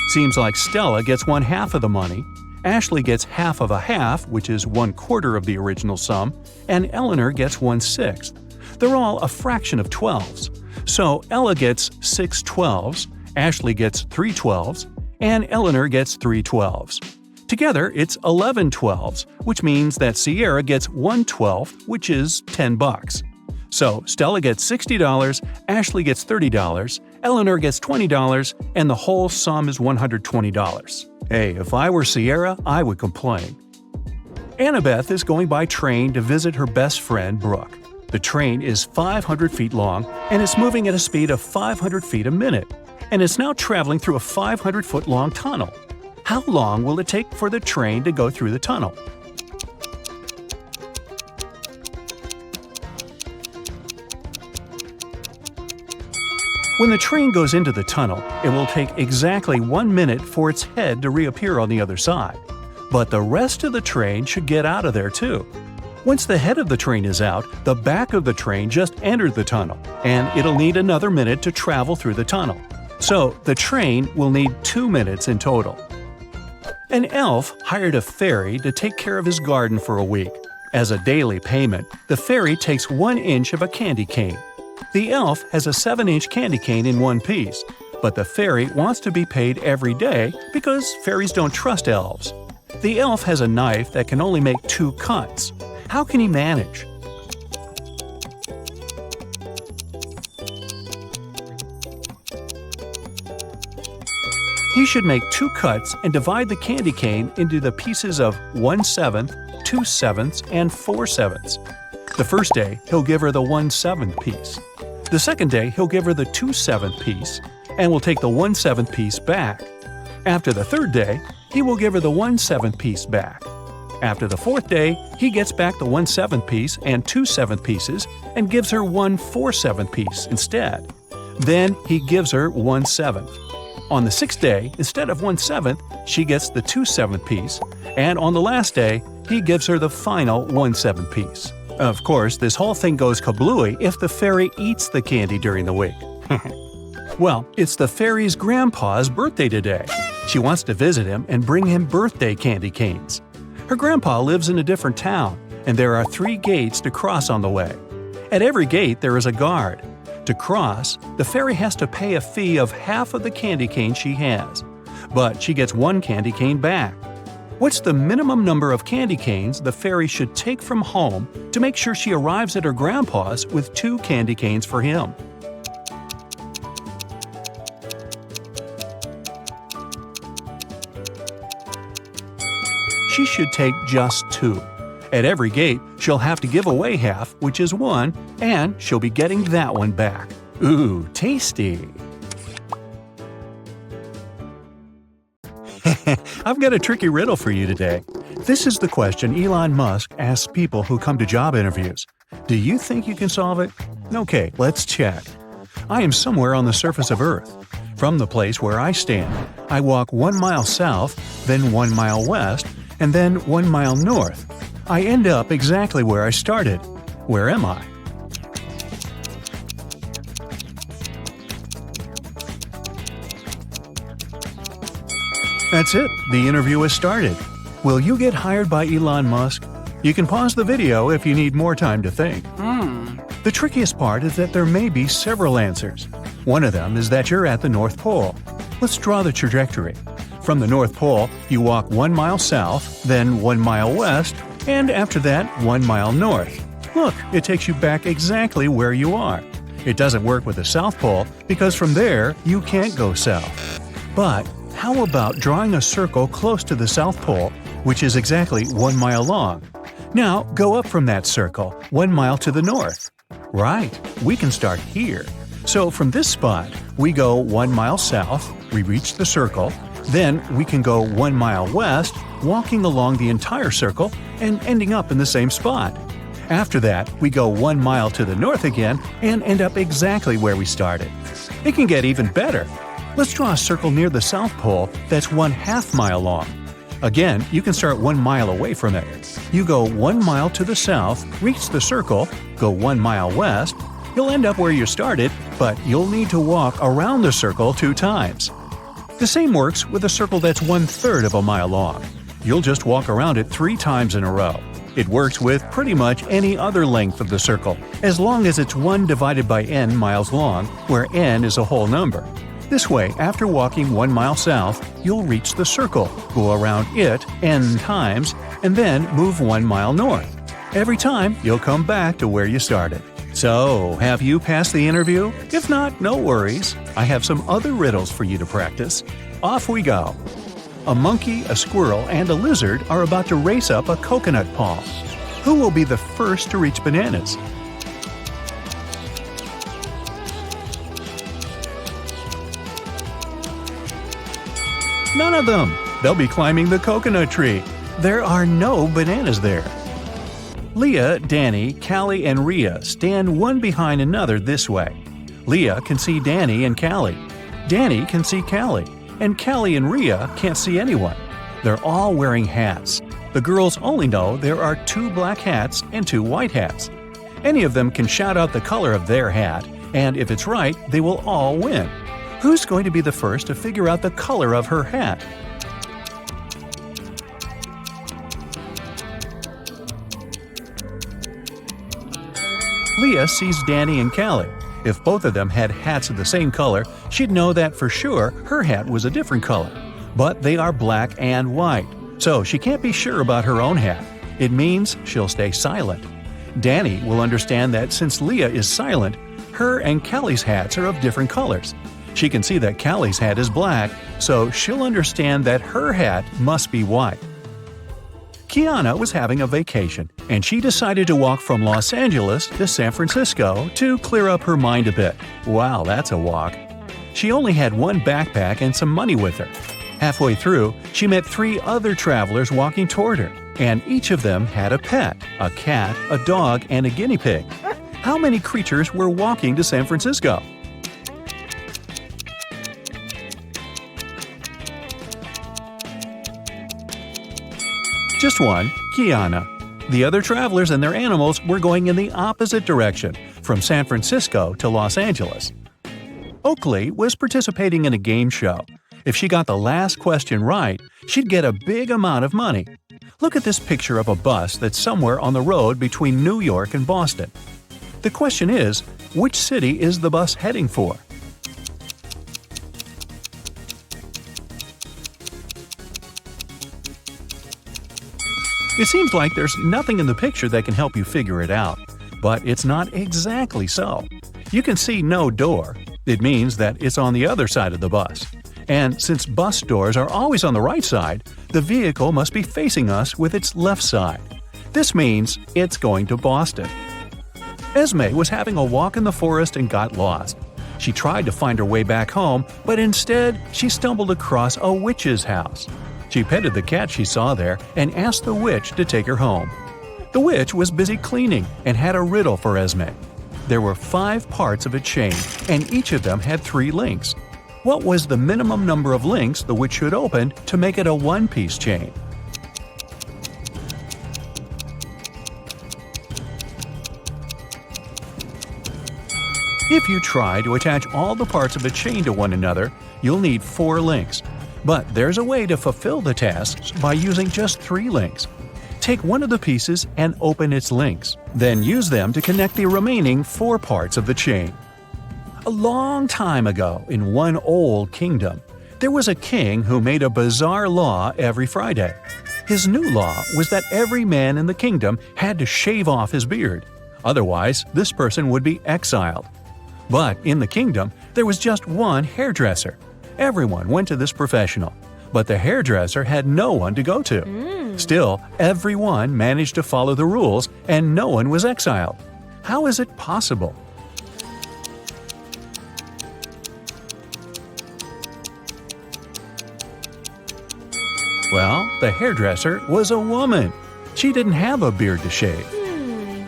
Seems like Stella gets 1/2 of the money, Ashley gets half of a half, which is 1/4 of the original sum, and Eleanor gets 1/6. They're all a fraction of 12s. So Ella gets 6 12s, Ashley gets 3 12s, and Eleanor gets 3 12s. Together, it's 11 12s, which means that Sierra gets 1 12th, which is $10. So Stella gets $60, Ashley gets $30, Eleanor gets $20, and the whole sum is $120. Hey, if I were Sierra, I would complain. Annabeth is going by train to visit her best friend, Brooke. The train is 500 feet long, and it's moving at a speed of 500 feet a minute, and it's now traveling through a 500-foot-long tunnel. How long will it take for the train to go through the tunnel? When the train goes into the tunnel, it will take exactly 1 minute for its head to reappear on the other side. But the rest of the train should get out of there too. Once the head of the train is out, the back of the train just entered the tunnel, and it'll need another minute to travel through the tunnel. So the train will need 2 minutes in total. An elf hired a fairy to take care of his garden for a week. As a daily payment, the fairy takes 1 inch of a candy cane. The elf has a 7-inch candy cane in one piece, but the fairy wants to be paid every day because fairies don't trust elves. The elf has a knife that can only make 2 cuts. How can he manage? He should make 2 cuts and divide the candy cane into the pieces of 1/7, 2/7, and 4/7. The first day, he'll give her the 1/7 piece. The second day, he'll give her the 2/7 piece and will take the 1/7 piece back. After the third day, he will give her the 1/7 piece back. After the fourth day, he gets back the 1/7 piece and 2/7 pieces and gives her 1/4/7 piece instead. Then he gives her 1/7. On the sixth day, instead of 1/7, she gets the 2/7 piece, and on the last day, he gives her the final 1/7 piece. Of course, this whole thing goes kablooey if the fairy eats the candy during the week. Well, it's the fairy's grandpa's birthday today. She wants to visit him and bring him birthday candy canes. Her grandpa lives in a different town, and there are 3 gates to cross on the way. At every gate, there is a guard. To cross, the fairy has to pay a fee of half of the candy cane she has, but she gets 1 candy cane back. What's the minimum number of candy canes the fairy should take from home to make sure she arrives at her grandpa's with 2 candy canes for him? She should take just 2. At every gate, she'll have to give away half, which is 1, and she'll be getting that one back. Ooh, tasty! I've got a tricky riddle for you today. This is the question Elon Musk asks people who come to job interviews. Do you think you can solve it? Okay, let's check. I am somewhere on the surface of Earth. From the place where I stand, I walk 1 mile south, then 1 mile west, and then 1 mile north. I end up exactly where I started. Where am I? That's it. The interview has started. Will you get hired by Elon Musk? You can pause the video if you need more time to think. The trickiest part is that there may be several answers. One of them is that you're at the North Pole. Let's draw the trajectory. From the North Pole, you walk 1 mile south, then 1 mile west, and after that, 1 mile north. Look, it takes you back exactly where you are. It doesn't work with the South Pole because from there, you can't go south. But how about drawing a circle close to the South Pole, which is exactly 1 mile long? Now, go up from that circle, 1 mile to the north. Right, we can start here. So from this spot, we go 1 mile south, we reach the circle, then we can go 1 mile west, walking along the entire circle and ending up in the same spot. After that, we go 1 mile to the north again and end up exactly where we started. It can get even better. Let's draw a circle near the South Pole that's 1/2 mile long. Again, you can start 1 mile away from it. You go 1 mile to the south, reach the circle, go 1 mile west. You'll end up where you started, but you'll need to walk around the circle 2 times. The same works with a circle that's 1/3 of a mile long. You'll just walk around it 3 times in a row. It works with pretty much any other length of the circle, as long as it's 1 divided by n miles long, where n is a whole number. This way, after walking 1 mile south, you'll reach the circle, go around it n times, and then move 1 mile north. Every time, you'll come back to where you started. So, have you passed the interview? If not, no worries. I have some other riddles for you to practice. Off we go. A monkey, a squirrel, and a lizard are about to race up a coconut palm. Who will be the first to reach bananas? None of them. They'll be climbing the coconut tree. There are no bananas there. Leah, Danny, Callie, and Rhea stand one behind another this way. Leah can see Danny and Callie. Danny can see Callie. And Callie and Rhea can't see anyone. They're all wearing hats. The girls only know there are 2 black hats and 2 white hats. Any of them can shout out the color of their hat, and if it's right, they will all win. Who's going to be the first to figure out the color of her hat? Leah sees Danny and Callie. If both of them had hats of the same color, she'd know that for sure her hat was a different color. But they are black and white, so she can't be sure about her own hat. It means she'll stay silent. Danny will understand that since Leah is silent, her and Callie's hats are of different colors. She can see that Callie's hat is black, so she'll understand that her hat must be white. Kiana was having a vacation, and she decided to walk from Los Angeles to San Francisco to clear up her mind a bit. Wow, that's a walk. She only had one backpack and some money with her. Halfway through, she met 3 other travelers walking toward her, and each of them had a pet, a cat, a dog, and a guinea pig. How many creatures were walking to San Francisco? Just one, Kiana. The other travelers and their animals were going in the opposite direction, from San Francisco to Los Angeles. Oakley was participating in a game show. If she got the last question right, she'd get a big amount of money. Look at this picture of a bus that's somewhere on the road between New York and Boston. The question is, which city is the bus heading for? It seems like there's nothing in the picture that can help you figure it out, but it's not exactly so. You can see no door. It means that it's on the other side of the bus. And since bus doors are always on the right side, the vehicle must be facing us with its left side. This means it's going to Boston. Esme was having a walk in the forest and got lost. She tried to find her way back home, but instead she stumbled across a witch's house. She petted the cat she saw there and asked the witch to take her home. The witch was busy cleaning and had a riddle for Esme. There were 5 parts of a chain, and each of them had 3 links. What was the minimum number of links the witch should open to make it a one-piece chain? If you try to attach all the parts of a chain to one another, you'll need 4 links. But there's a way to fulfill the tasks by using just 3 links. Take one of the pieces and open its links. Then use them to connect the remaining 4 parts of the chain. A long time ago, in one old kingdom, there was a king who made a bizarre law every Friday. His new law was that every man in the kingdom had to shave off his beard. Otherwise, this person would be exiled. But in the kingdom, there was just one hairdresser. Everyone went to this professional, but the hairdresser had no one to go to. Still, everyone managed to follow the rules and no one was exiled. How is it possible? Well, the hairdresser was a woman. She didn't have a beard to shave.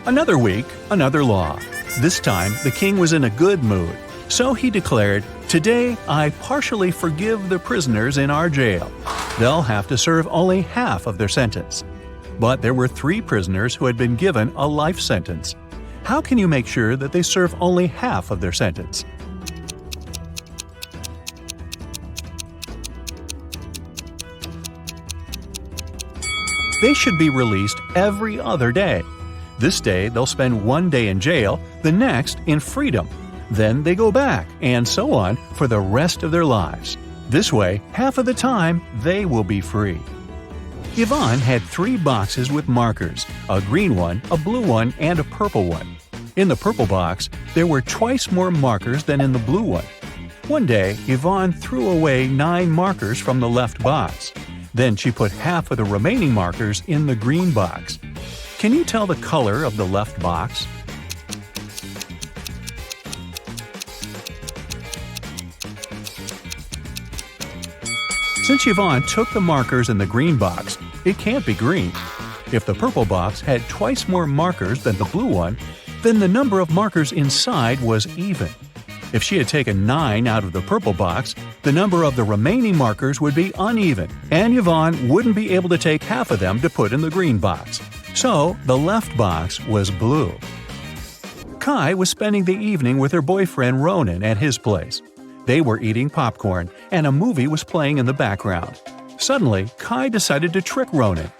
Another week, another law. This time, the king was in a good mood. So he declared, "Today I partially forgive the prisoners in our jail. They'll have to serve only half of their sentence." But there were 3 prisoners who had been given a life sentence. How can you make sure that they serve only half of their sentence? They should be released every other day. This day they'll spend 1 day in jail, the next in freedom. Then they go back, and so on for the rest of their lives. This way, half of the time, they will be free. Yvonne had 3 boxes with markers, a green one, a blue one, and a purple one. In the purple box, there were twice more markers than in the blue one. One day, Yvonne threw away 9 markers from the left box. Then she put half of the remaining markers in the green box. Can you tell the color of the left box? Since Yvonne took the markers in the green box, it can't be green. If the purple box had twice more markers than the blue one, then the number of markers inside was even. If she had taken 9 out of the purple box, the number of the remaining markers would be uneven, and Yvonne wouldn't be able to take half of them to put in the green box. So, the left box was blue. Kai was spending the evening with her boyfriend Ronan at his place. They were eating popcorn, and a movie was playing in the background. Suddenly, Kai decided to trick Ronan.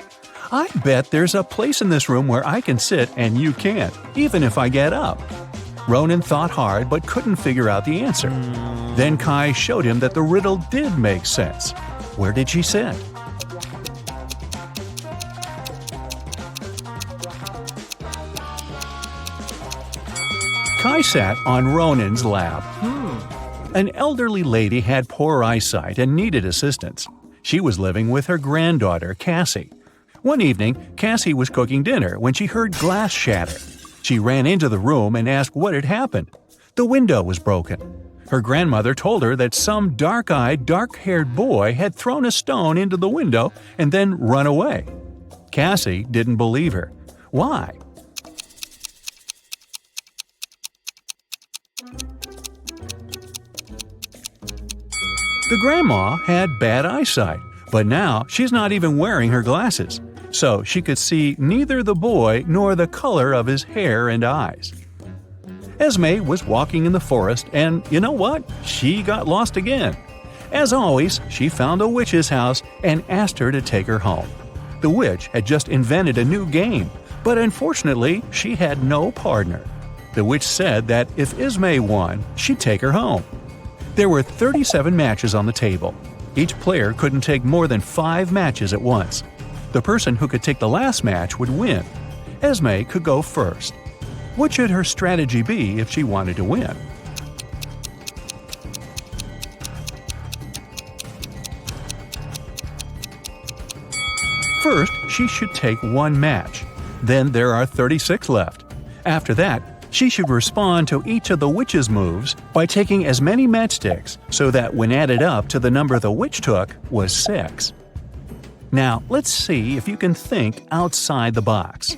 I bet there's a place in this room where I can sit and you can't, even if I get up. Ronan thought hard but couldn't figure out the answer. Then Kai showed him that the riddle did make sense. Where did she sit? Kai sat on Ronan's lap. An elderly lady had poor eyesight and needed assistance. She was living with her granddaughter, Cassie. One evening, Cassie was cooking dinner when she heard glass shatter. She ran into the room and asked what had happened. The window was broken. Her grandmother told her that some dark-eyed, dark-haired boy had thrown a stone into the window and then run away. Cassie didn't believe her. Why? The grandma had bad eyesight, but now she's not even wearing her glasses, so she could see neither the boy nor the color of his hair and eyes. Esme was walking in the forest, and you know what? She got lost again. As always, she found a witch's house and asked her to take her home. The witch had just invented a new game, but unfortunately, she had no partner. The witch said that if Esme won, she'd take her home. There were 37 matches on the table. Each player couldn't take more than 5 matches at once. The person who could take the last match would win. Esme could go first. What should her strategy be if she wanted to win? First, she should take 1 match. Then there are 36 left. After that, she should respond to each of the witch's moves by taking as many matchsticks so that when added up to the number the witch took was 6. Now, let's see if you can think outside the box.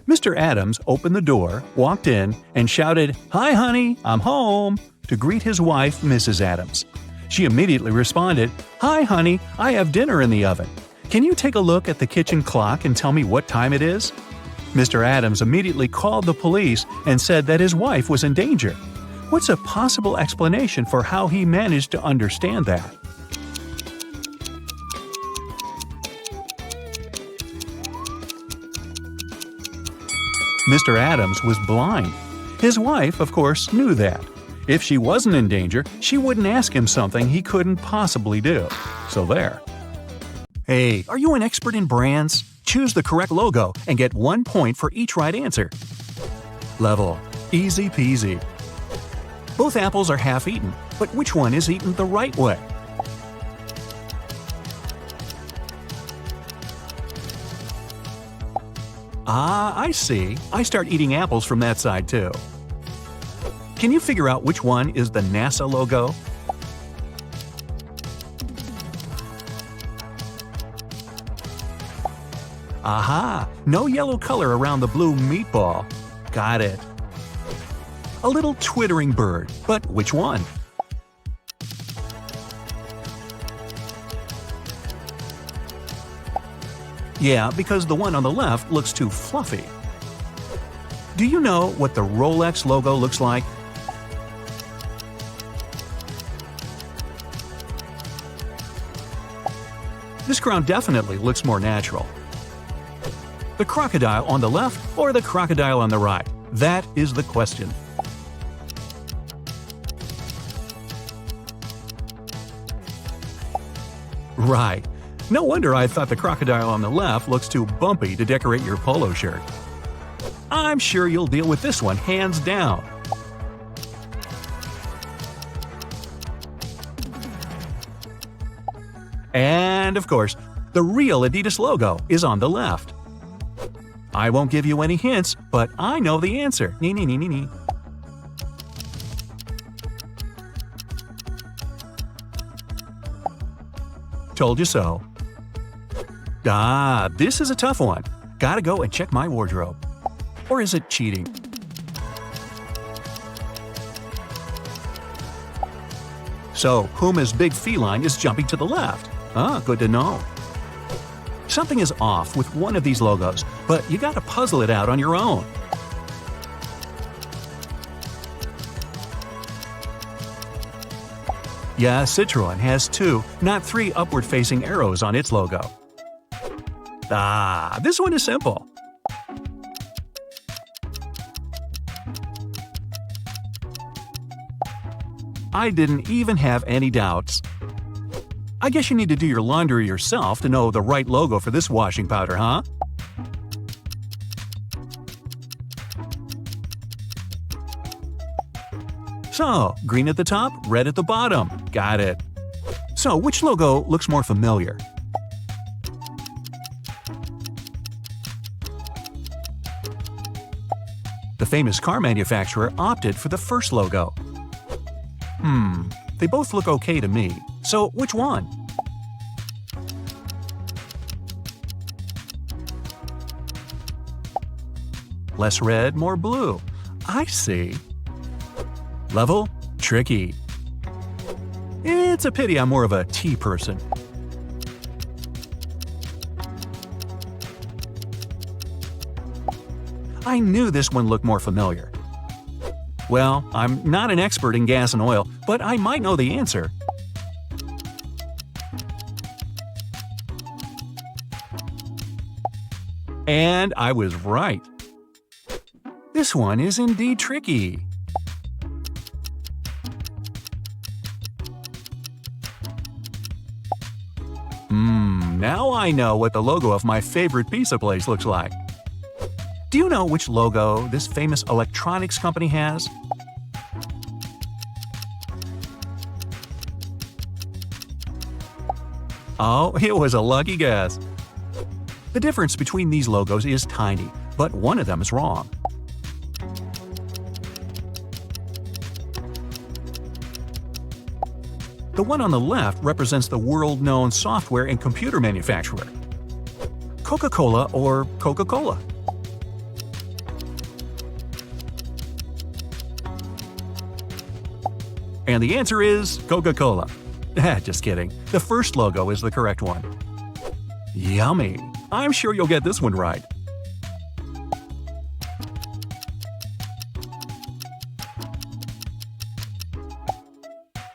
Mr. Adams opened the door, walked in, and shouted, "Hi, honey, I'm home," to greet his wife, Mrs. Adams. She immediately responded, "Hi, honey, I have dinner in the oven. Can you take a look at the kitchen clock and tell me what time it is?" Mr. Adams immediately called the police and said that his wife was in danger. What's a possible explanation for how he managed to understand that? Mr. Adams was blind. His wife, of course, knew that. If she wasn't in danger, she wouldn't ask him something he couldn't possibly do. So there. Hey, are you an expert in brands? Choose the correct logo and get 1 point for each right answer. Level. Easy peasy. Both apples are half eaten, but which one is eaten the right way? Ah, I see. I start eating apples from that side too. Can you figure out which one is the NASA logo? Aha! No yellow color around the blue meatball. Got it. A little twittering bird, but which one? Yeah, because the one on the left looks too fluffy. Do you know what the Rolex logo looks like? This crown definitely looks more natural. The crocodile on the left or the crocodile on the right? That is the question. Right. No wonder I thought the crocodile on the left looks too bumpy to decorate your polo shirt. I'm sure you'll deal with this one hands down. And of course, the real Adidas logo is on the left. I won't give you any hints, but I know the answer. Nee, nee, nee, nee, nee. Told you so. Ah, this is a tough one. Gotta go and check my wardrobe. Or is it cheating? So, Puma's big feline is jumping to the left. Ah, good to know. Something is off with one of these logos, but you gotta puzzle it out on your own. Yeah, Citroën has 2, not 3 upward-facing arrows on its logo. Ah, this one is simple. I didn't even have any doubts. I guess you need to do your laundry yourself to know the right logo for this washing powder, huh? So, green at the top, red at the bottom. Got it. So, which logo looks more familiar? The famous car manufacturer opted for the first logo. They both look okay to me. So, which one? Less red, more blue. I see. Level? Tricky. It's a pity I'm more of a T person. I knew this one looked more familiar. Well, I'm not an expert in gas and oil, but I might know the answer. And I was right. This one is indeed tricky. Now I know what the logo of my favorite pizza place looks like. Do you know which logo this famous electronics company has? Oh, it was a lucky guess. The difference between these logos is tiny, but one of them is wrong. The one on the left represents the world-known software and computer manufacturer, Coca-Cola or Coca-Cola. And the answer is Coca-Cola. Just kidding. The first logo is the correct one. Yummy. I'm sure you'll get this one right.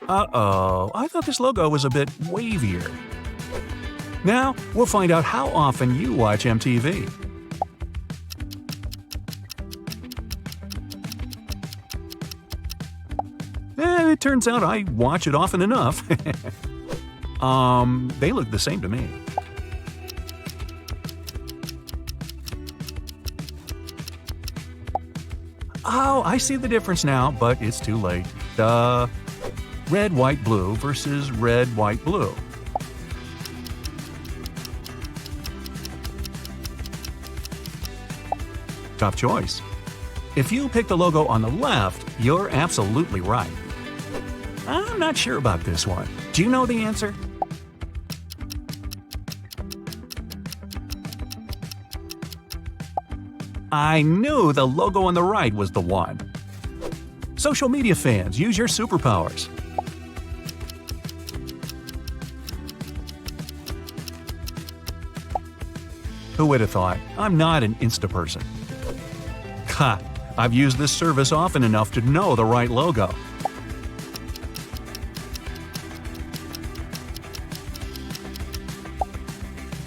Uh-oh, I thought this logo was a bit wavier. Now, we'll find out how often you watch MTV. It turns out I watch it often enough. They look the same to me. Oh, I see the difference now, but it's too late. Duh. Red, white, blue versus red, white, blue. Tough choice. If you pick the logo on the left, you're absolutely right. I'm not sure about this one. Do you know the answer? I knew the logo on the right was the one. Social media fans, use your superpowers. Who would have thought? I'm not an Insta person. Ha! I've used this service often enough to know the right logo.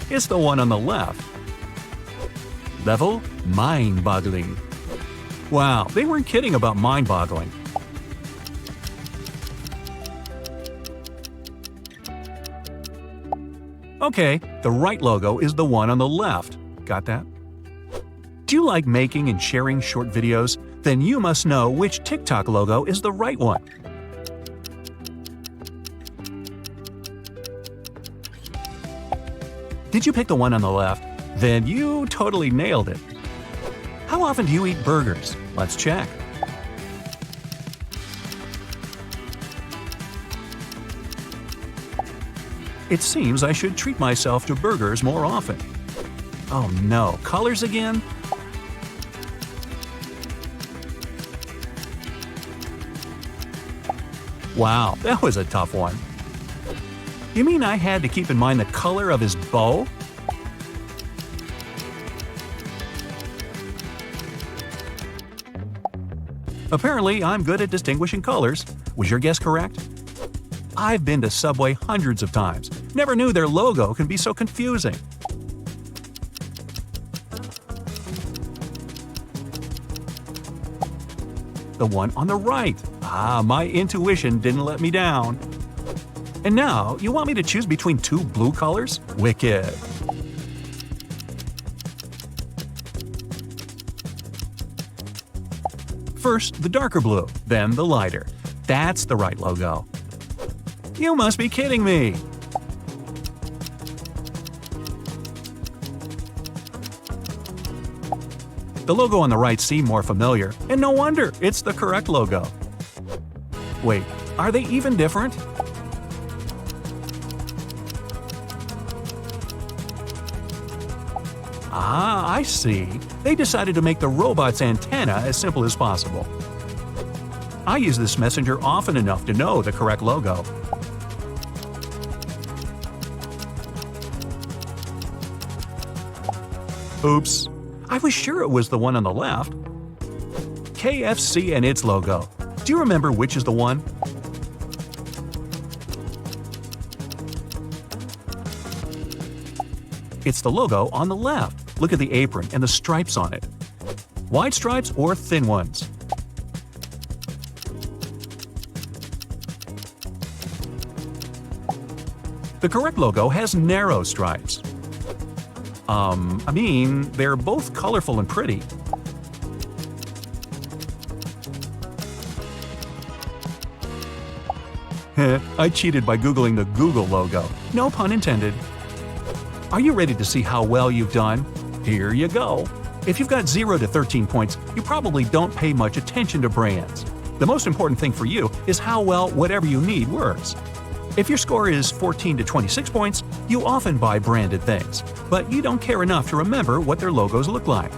It's the one on the left. Level? Mind-boggling. Wow, they weren't kidding about mind-boggling. Okay, the right logo is the one on the left. Got that? Do you like making and sharing short videos? Then you must know which TikTok logo is the right one. Did you pick the one on the left? Then you totally nailed it. How often do you eat burgers? Let's check. It seems I should treat myself to burgers more often. Oh no, colors again? Wow, that was a tough one. You mean I had to keep in mind the color of his bow? Apparently, I'm good at distinguishing colors. Was your guess correct? I've been to Subway hundreds of times. Never knew their logo can be so confusing. the one on the right. My intuition didn't let me down. And now, you want me to choose between two blue colors? Wicked. First, the darker blue, then the lighter. That's the right logo. You must be kidding me! The logo on the right seemed more familiar, and no wonder, it's the correct logo. Wait, are they even different? I see. They decided to make the robot's antenna as simple as possible. I use this messenger often enough to know the correct logo. Oops. I was sure it was the one on the left. KFC and its logo. Do you remember which is the one? It's the logo on the left. Look at the apron and the stripes on it. Wide stripes or thin ones? The correct logo has narrow stripes. They're both colorful and pretty. I cheated by Googling the Google logo. No pun intended. Are you ready to see how well you've done? Here you go. If you've got 0 to 13 points, you probably don't pay much attention to brands. The most important thing for you is how well whatever you need works. If your score is 14 to 26 points, you often buy branded things, but you don't care enough to remember what their logos look like.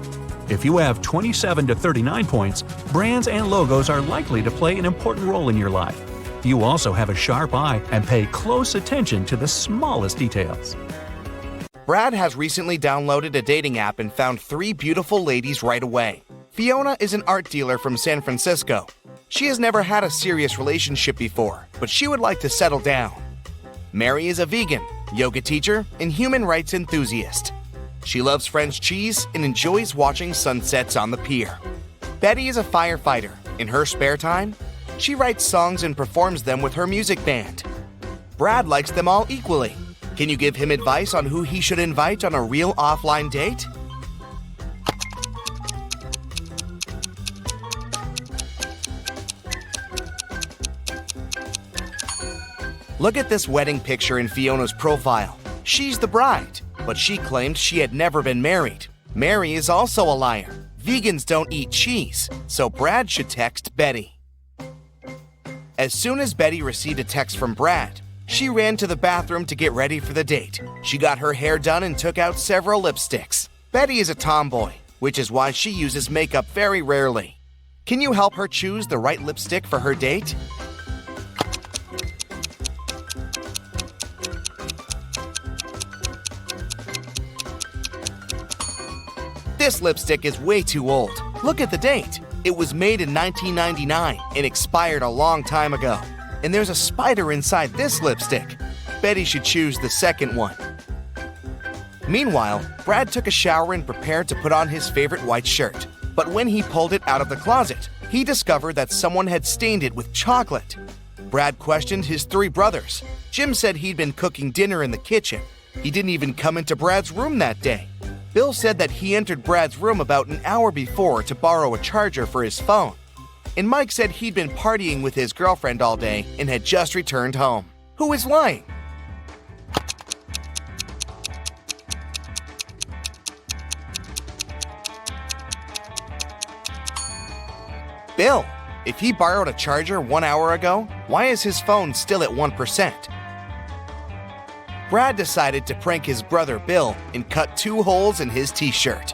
If you have 27 to 39 points, brands and logos are likely to play an important role in your life. You also have a sharp eye and pay close attention to the smallest details. Brad has recently downloaded a dating app and found 3 beautiful ladies right away. Fiona is an art dealer from San Francisco. She has never had a serious relationship before, but she would like to settle down. Mary is a vegan, yoga teacher, and human rights enthusiast. She loves French cheese and enjoys watching sunsets on the pier. Betty is a firefighter. In her spare time, she writes songs and performs them with her music band. Brad likes them all equally. Can you give him advice on who he should invite on a real offline date? Look at this wedding picture in Fiona's profile. She's the bride, but she claimed she had never been married. Mary is also a liar. Vegans don't eat cheese, so Brad should text Betty. As soon as Betty received a text from Brad, she ran to the bathroom to get ready for the date. She got her hair done and took out several lipsticks. Betty is a tomboy, which is why she uses makeup very rarely. Can you help her choose the right lipstick for her date? This lipstick is way too old. Look at the date. It was made in 1999 and expired a long time ago. And there's a spider inside this lipstick. Betty should choose the second one. Meanwhile, Brad took a shower and prepared to put on his favorite white shirt. But when he pulled it out of the closet, he discovered that someone had stained it with chocolate. Brad questioned his 3 brothers. Jim said he'd been cooking dinner in the kitchen. He didn't even come into Brad's room that day. Bill said that he entered Brad's room about an hour before to borrow a charger for his phone. And Mike said he'd been partying with his girlfriend all day and had just returned home. Who is lying? Bill. If he borrowed a charger 1 hour ago, why is his phone still at 1%? Brad decided to prank his brother Bill and cut 2 holes in his t-shirt.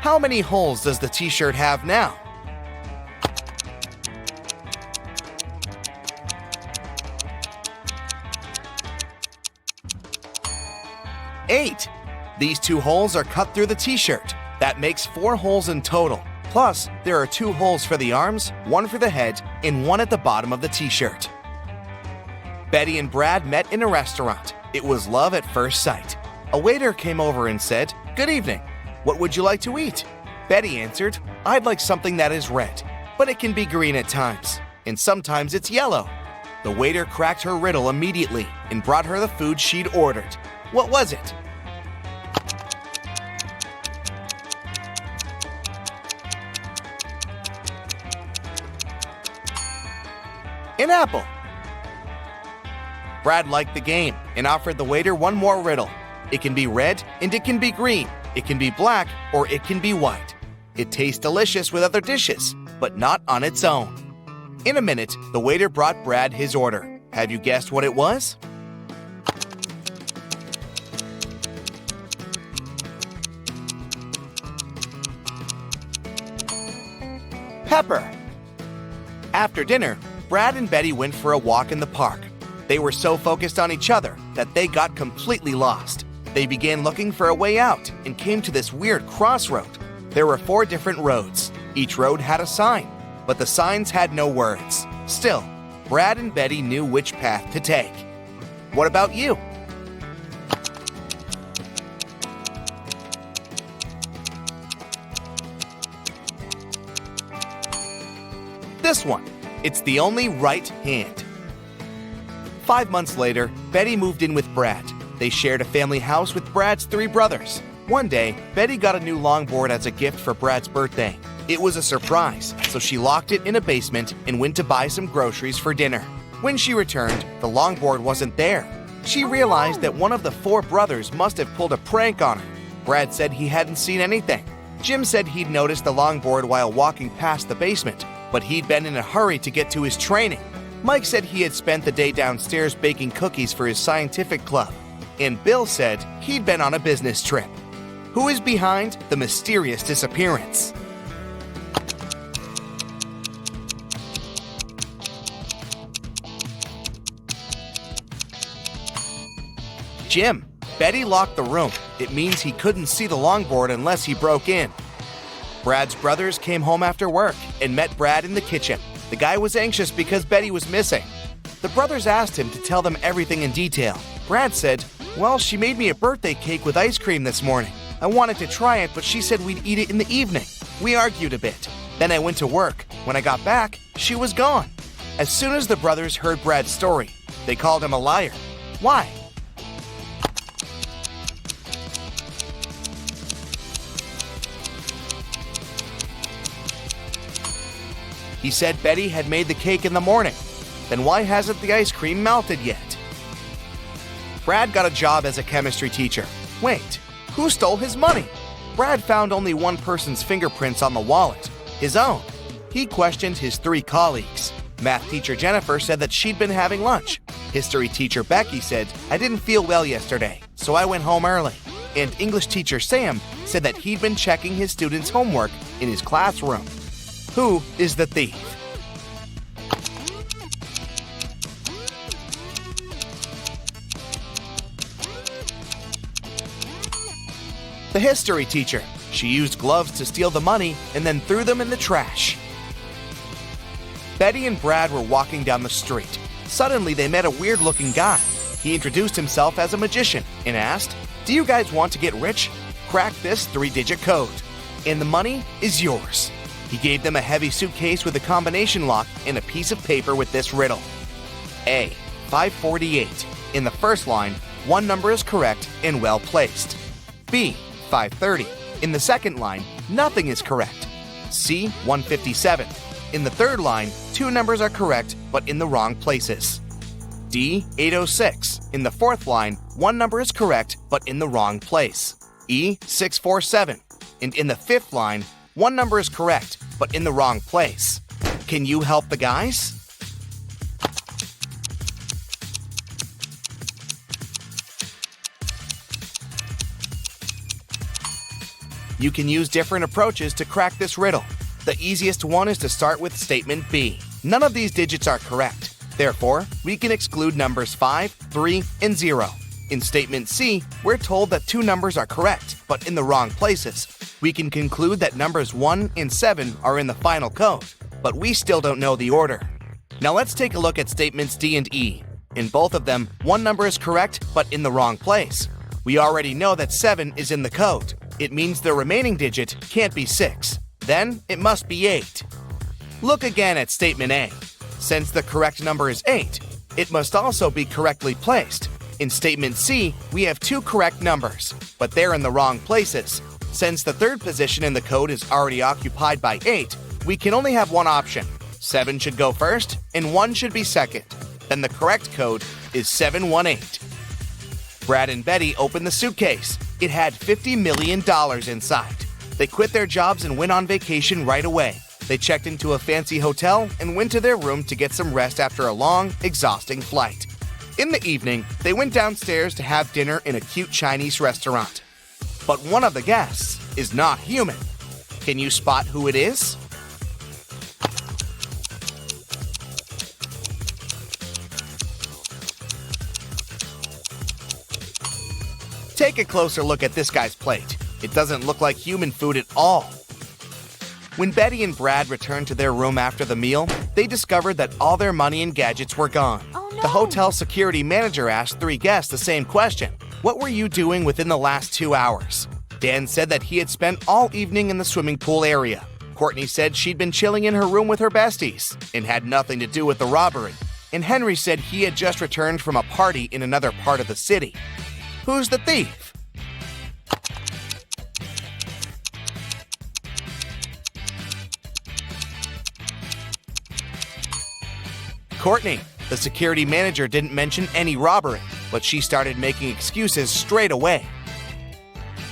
How many holes does the t-shirt have now? 8. These 2 holes are cut through the t-shirt. That makes 4 holes in total. Plus, there are 2 holes for the arms, 1 for the head, and 1 at the bottom of the t-shirt. Betty and Brad met in a restaurant. It was love at first sight. A waiter came over and said, "Good evening. What would you like to eat?" Betty answered, "I'd like something that is red." but it can be green at times, and sometimes it's yellow. The waiter cracked her riddle immediately and brought her the food she'd ordered. What was it? An apple. Brad liked the game and offered the waiter one more riddle. It can be red and it can be green. It can be black or it can be white. It tastes delicious with other dishes, but not on its own. In a minute, the waiter brought Brad his order. Have you guessed what it was? Pepper. After dinner, Brad and Betty went for a walk in the park. They were so focused on each other that they got completely lost. They began looking for a way out and came to this weird crossroad. There were 4 different roads. Each road had a sign, but the signs had no words. Still, Brad and Betty knew which path to take. What about you? This one. It's the only right hand. 5 months later, Betty moved in with Brad. They shared a family house with Brad's 3 brothers. One day, Betty got a new longboard as a gift for Brad's birthday. It was a surprise, so she locked it in a basement and went to buy some groceries for dinner. When she returned, the longboard wasn't there. She realized that one of the 4 brothers must have pulled a prank on her. Brad said he hadn't seen anything. Jim said he'd noticed the longboard while walking past the basement, but he'd been in a hurry to get to his training. Mike said he had spent the day downstairs baking cookies for his scientific club. And Bill said he'd been on a business trip. Who is behind the mysterious disappearance? Jim. Betty locked the room. It means he couldn't see the longboard unless he broke in. Brad's brothers came home after work and met Brad in the kitchen. The guy was anxious because Betty was missing. The brothers asked him to tell them everything in detail. Brad said, "Well, she made me a birthday cake with ice cream this morning. I wanted to try it, but she said we'd eat it in the evening. We argued a bit. Then I went to work. When I got back, she was gone." As soon as the brothers heard Brad's story, they called him a liar. Why? He said Betty had made the cake in the morning. Then why hasn't the ice cream melted yet? Brad got a job as a chemistry teacher. Wait, who stole his money? Brad found only one person's fingerprints on the wallet, his own. He questioned his 3 colleagues. Math teacher Jennifer said that she'd been having lunch. History teacher Becky said, "I didn't feel well yesterday, so I went home early." And English teacher Sam said that he'd been checking his students' homework in his classroom. Who is the thief? The history teacher. She used gloves to steal the money and then threw them in the trash. Betty and Brad were walking down the street. Suddenly, they met a weird-looking guy. He introduced himself as a magician and asked, "Do you guys want to get rich? Crack this 3-digit code, and the money is yours." He gave them a heavy suitcase with a combination lock and a piece of paper with this riddle. A. 548. In the first line, one number is correct and well placed. B. 530. In the second line, nothing is correct. C. 157. In the third line, 2 numbers are correct but in the wrong places. D. 806. In the fourth line, 1 number is correct but in the wrong place. E. 647. And in the fifth line, 1 number is correct but in the wrong place. Can you help the guys? You can use different approaches to crack this riddle. The easiest one is to start with statement B. None of these digits are correct. Therefore, we can exclude numbers 5, 3, and 0. In statement C, we're told that 2 numbers are correct, but in the wrong places. We can conclude that numbers 1 and 7 are in the final code, but we still don't know the order. Now let's take a look at statements D and E. In both of them, 1 number is correct, but in the wrong place. We already know that 7 is in the code. It means the remaining digit can't be 6. Then it must be 8. Look again at statement A. Since the correct number is 8, it must also be correctly placed. In statement C, we have 2 correct numbers, but they're in the wrong places. Since the third position in the code is already occupied by 8, we can only have one option. 7 should go first, and 1 should be second. Then the correct code is 718. Brad and Betty opened the suitcase. It had $50 million inside. They quit their jobs and went on vacation right away. They checked into a fancy hotel and went to their room to get some rest after a long, exhausting flight. In the evening, they went downstairs to have dinner in a cute Chinese restaurant. But one of the guests is not human. Can you spot who it is? Take a closer look at this guy's plate. It doesn't look like human food at all. When Betty and Brad returned to their room after the meal, they discovered that all their money and gadgets were gone. Oh, no. The hotel security manager asked 3 guests the same question. What were you doing within the last 2 hours? Dan said that he had spent all evening in the swimming pool area. Courtney said she'd been chilling in her room with her besties and had nothing to do with the robbery. And Henry said he had just returned from a party in another part of the city. Who's the thief? Courtney. The security manager didn't mention any robbery, but she started making excuses straight away.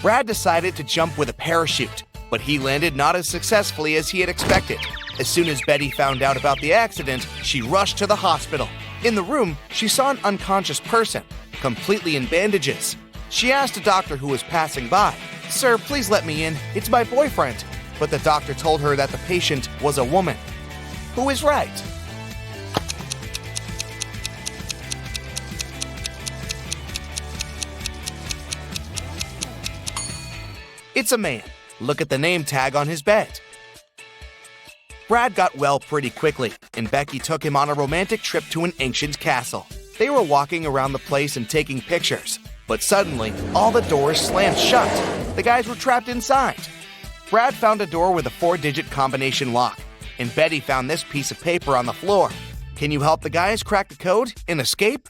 Brad decided to jump with a parachute, but he landed not as successfully as he had expected. As soon as Betty found out about the accident, she rushed to the hospital. In the room, she saw an unconscious person, completely in bandages. She asked a doctor who was passing by, "Sir, please let me in. It's my boyfriend." But the doctor told her that the patient was a woman. Who is right? It's a man. Look at the name tag on his bed. Brad got well pretty quickly, and Becky took him on a romantic trip to an ancient castle. They were walking around the place and taking pictures, but suddenly, all the doors slammed shut. The guys were trapped inside. Brad found a door with a 4-digit combination lock, and Betty found this piece of paper on the floor. Can you help the guys crack the code and escape?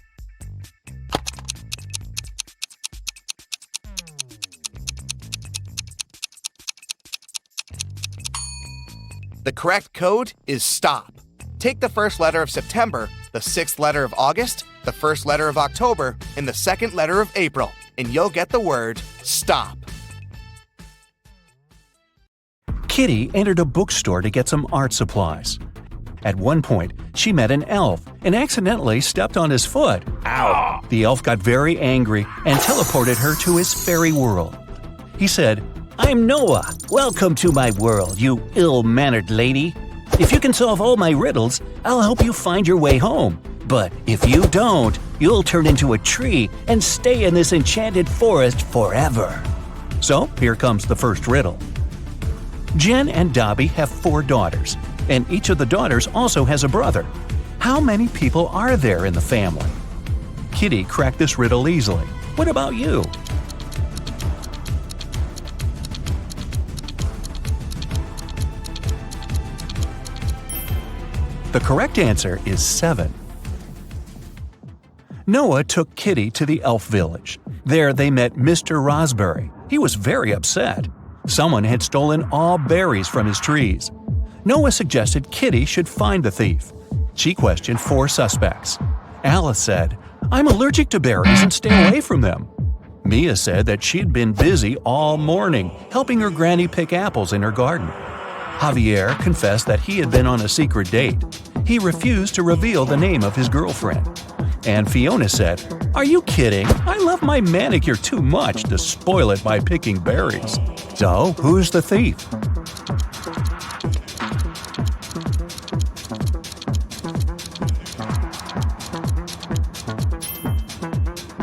The correct code is stop. Take the first letter of September, the 6th letter of August, the 1st letter of October, and the 2nd letter of April, and you'll get the word stop. Kitty entered a bookstore to get some art supplies. At one point, she met an elf and accidentally stepped on his foot. Ow! The elf got very angry and teleported her to his fairy world. He said, "I'm Noah. Welcome to my world, you ill-mannered lady. If you can solve all my riddles, I'll help you find your way home. But if you don't, you'll turn into a tree and stay in this enchanted forest forever." So, here comes the first riddle. Jen and Dobby have 4 daughters, and each of the daughters also has a brother. How many people are there in the family? Kitty cracked this riddle easily. What about you? The correct answer is 7. Noah took Kitty to the elf village. There they met Mr. Raspberry. He was very upset. Someone had stolen all berries from his trees. Noah suggested Kitty should find the thief. She questioned 4 suspects. Alice said, "I'm allergic to berries and stay away from them." Mia said that she'd been busy all morning helping her granny pick apples in her garden. Javier confessed that he had been on a secret date. He refused to reveal the name of his girlfriend. And Fiona said, "Are you kidding? I love my manicure too much to spoil it by picking berries." So, who's the thief?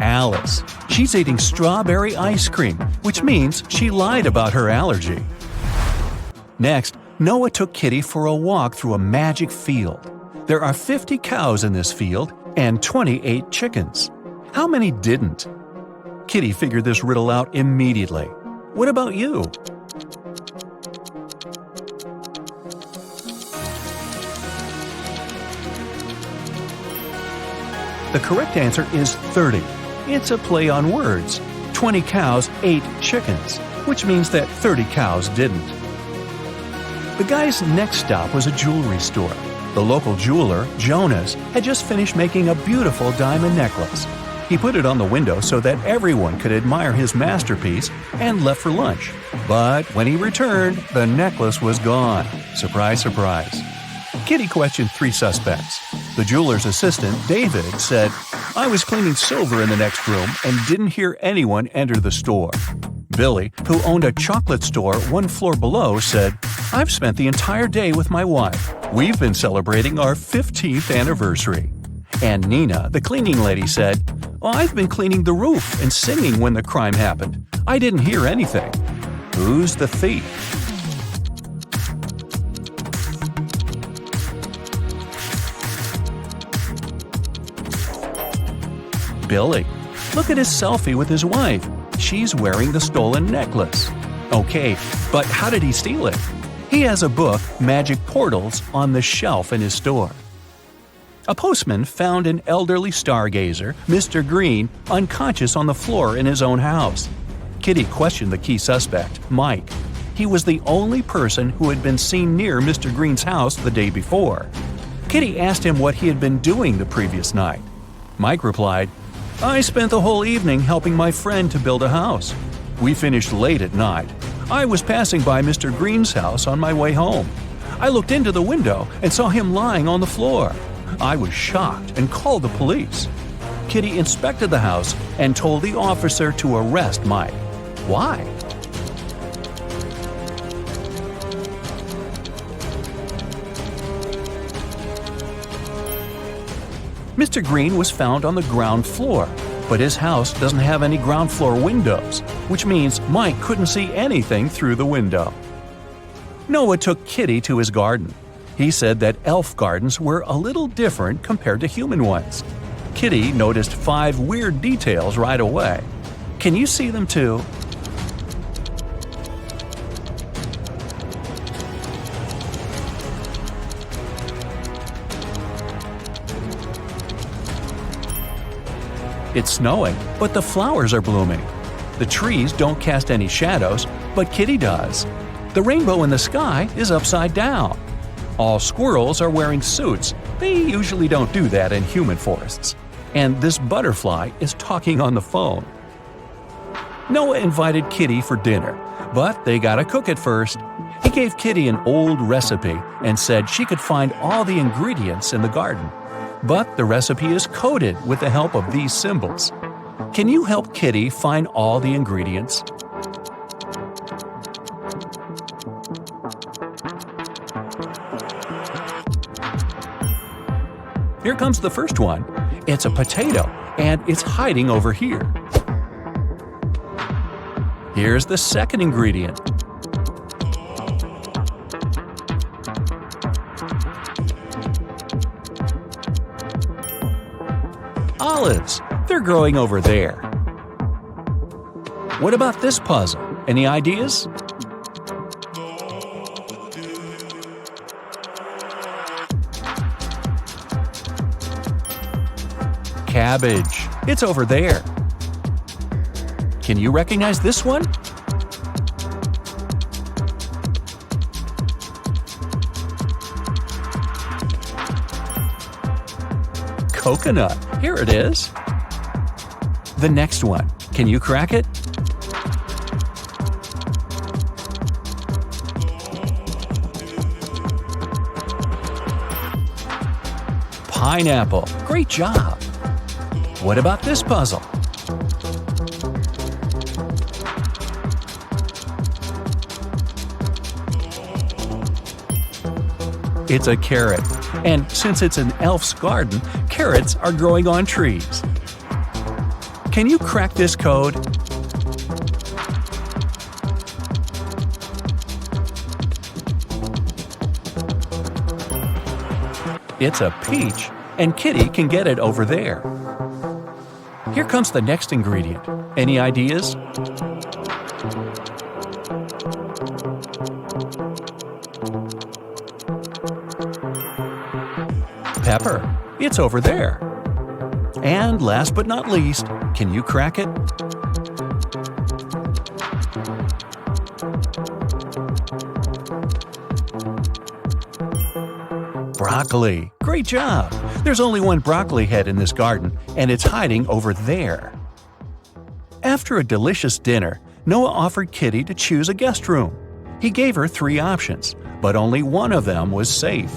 Alice. She's eating strawberry ice cream, which means she lied about her allergy. Next, Noah took Kitty for a walk through a magic field. There are 50 cows in this field and 28 chickens. How many didn't? Kitty figured this riddle out immediately. What about you? The correct answer is 30. It's a play on words. 20 cows ate chickens, which means that 30 cows didn't. The guy's next stop was a jewelry store. The local jeweler, Jonas, had just finished making a beautiful diamond necklace. He put it on the window so that everyone could admire his masterpiece and left for lunch. But when he returned, the necklace was gone. Surprise, surprise. Kitty questioned 3 suspects. The jeweler's assistant, David, said, "I was cleaning silver in the next room and didn't hear anyone enter the store." Billy, who owned a chocolate store 1 floor below, said, "I've spent the entire day with my wife. We've been celebrating our 15th anniversary." And Nina, the cleaning lady, said, "I've been cleaning the roof and singing when the crime happened. I didn't hear anything." Who's the thief? Billy. Look at his selfie with his wife. She's wearing the stolen necklace. Okay, but how did he steal it? He has a book, Magic Portals, on the shelf in his store. A postman found an elderly stargazer, Mr. Green, unconscious on the floor in his own house. Kitty questioned the key suspect, Mike. He was the only person who had been seen near Mr. Green's house the day before. Kitty asked him what he had been doing the previous night. Mike replied, "I spent the whole evening helping my friend to build a house. We finished late at night. I was passing by Mr. Green's house on my way home. I looked into the window and saw him lying on the floor. I was shocked and called the police." Kitty inspected the house and told the officer to arrest Mike. Why? Mr. Green was found on the ground floor, but his house doesn't have any ground floor windows, which means Mike couldn't see anything through the window. Noah took Kitty to his garden. He said that elf gardens were a little different compared to human ones. Kitty noticed 5 weird details right away. Can you see them too? It's snowing, but the flowers are blooming. The trees don't cast any shadows, but Kitty does. The rainbow in the sky is upside down. All squirrels are wearing suits. They usually don't do that in human forests. And this butterfly is talking on the phone. Noah invited Kitty for dinner, but they gotta cook it first. He gave Kitty an old recipe and said she could find all the ingredients in the garden. But the recipe is coded with the help of these symbols. Can you help Kitty find all the ingredients? Here comes the first one. It's a potato, and it's hiding over here. Here's the second ingredient. Olives. They're growing over there. What about this puzzle? Any ideas? Cabbage. It's over there. Can you recognize this one? Coconut. Here it is. The next one. Can you crack it? Pineapple. Great job. What about this puzzle? It's a carrot. And since it's an elf's garden, carrots are growing on trees. Can you crack this code? It's a peach, and Kitty can get it over there. Here comes the next ingredient. Any ideas? Pepper. It's over there. And last but not least, can you crack it? Broccoli. Great job! There's only one broccoli head in this garden, and it's hiding over there. After a delicious dinner, Noah offered Kitty to choose a guest room. He gave her 3 options, but only one of them was safe.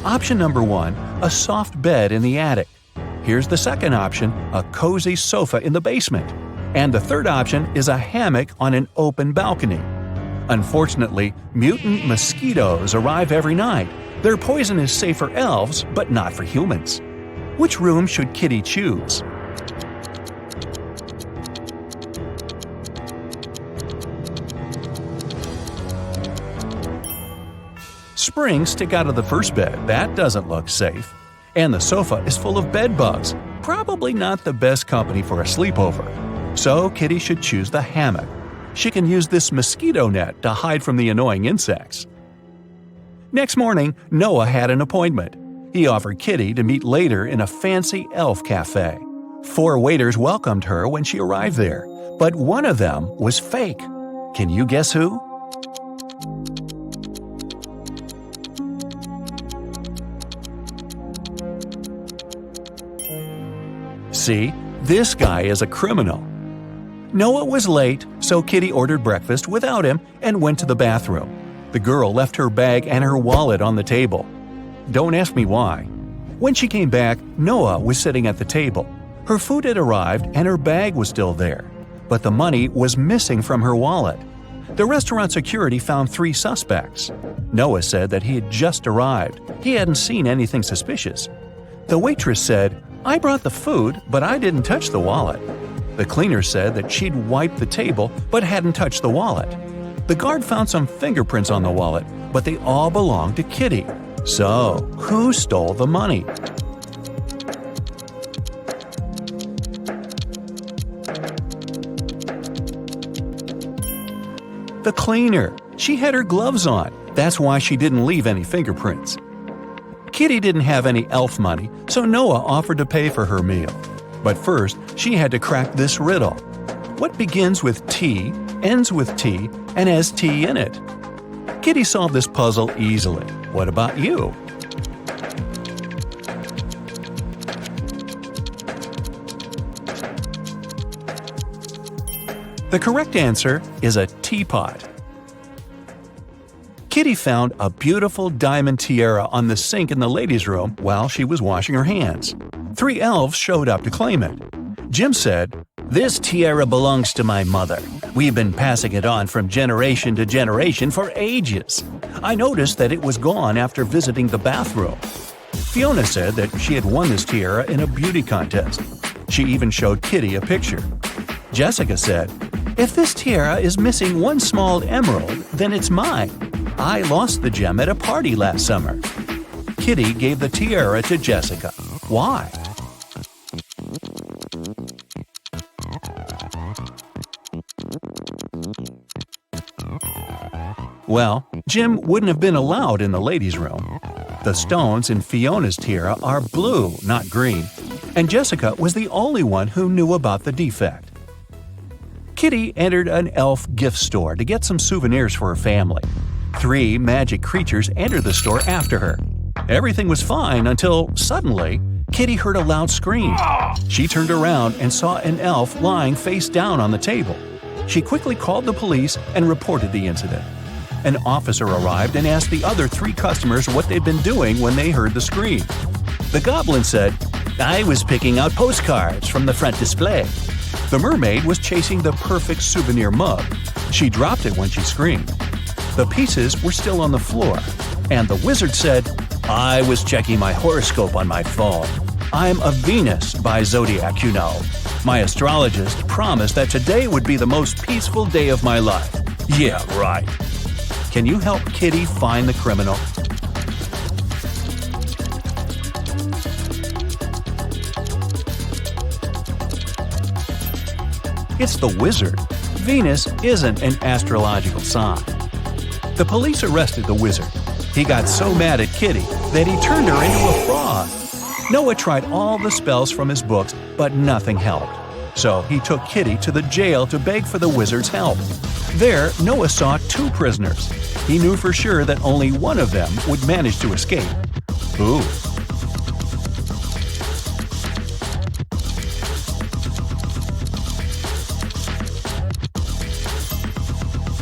Option number 1, a soft bed in the attic. Here's the second option, a cozy sofa in the basement. And the third option is a hammock on an open balcony. Unfortunately, mutant mosquitoes arrive every night. Their poison is safe for elves, but not for humans. Which room should Kitty choose? Springs stick out of the first bed. That doesn't look safe. And the sofa is full of bed bugs. Probably not the best company for a sleepover. So Kitty should choose the hammock. She can use this mosquito net to hide from the annoying insects. Next morning, Noah had an appointment. He offered Kitty to meet later in a fancy elf cafe. 4 waiters welcomed her when she arrived there, but one of them was fake. Can you guess who? See, this guy is a criminal. Noah was late, so Kitty ordered breakfast without him and went to the bathroom. The girl left her bag and her wallet on the table. Don't ask me why. When she came back, Noah was sitting at the table. Her food had arrived and her bag was still there, but the money was missing from her wallet. The restaurant security found 3 suspects. Noah said that he had just arrived. He hadn't seen anything suspicious. The waitress said, "I brought the food, but I didn't touch the wallet." The cleaner said that she'd wiped the table but hadn't touched the wallet. The guard found some fingerprints on the wallet, but they all belonged to Kitty. So, who stole the money? The cleaner. She had her gloves on. That's why she didn't leave any fingerprints. Kitty didn't have any elf money, so Noah offered to pay for her meal. But first, she had to crack this riddle. What begins with T, ends with T, and has T in it? Kitty solved this puzzle easily. What about you? The correct answer is a teapot. Kitty found a beautiful diamond tiara on the sink in the ladies' room while she was washing her hands. 3 elves showed up to claim it. Jim said, "This tiara belongs to my mother. We've been passing it on from generation to generation for ages. I noticed that it was gone after visiting the bathroom." Fiona said that she had won this tiara in a beauty contest. She even showed Kitty a picture. Jessica said, "If this tiara is missing one small emerald, then it's mine. I lost the gem at a party last summer." Kitty gave the tiara to Jessica. Why? Well, Jim wouldn't have been allowed in the ladies' room. The stones in Fiona's tiara are blue, not green, and Jessica was the only one who knew about the defect. Kitty entered an elf gift store to get some souvenirs for her family. 3 magic creatures entered the store after her. Everything was fine until, suddenly, Kitty heard a loud scream. She turned around and saw an elf lying face down on the table. She quickly called the police and reported the incident. An officer arrived and asked the other 3 customers what they'd been doing when they heard the scream. The goblin said, "I was picking out postcards from the front display." The mermaid was chasing the perfect souvenir mug. She dropped it when she screamed. The pieces were still on the floor. And the wizard said, "I was checking my horoscope on my phone. I'm a Venus by zodiac, you know. My astrologist promised that today would be the most peaceful day of my life." Yeah, right. Can you help Kitty find the criminal? It's the wizard. Venus isn't an astrological sign. The police arrested the wizard. He got so mad at Kitty that he turned her into a frog. Noah tried all the spells from his books, but nothing helped. So he took Kitty to the jail to beg for the wizard's help. There, Noah saw 2 prisoners. He knew for sure that only one of them would manage to escape. Ooh.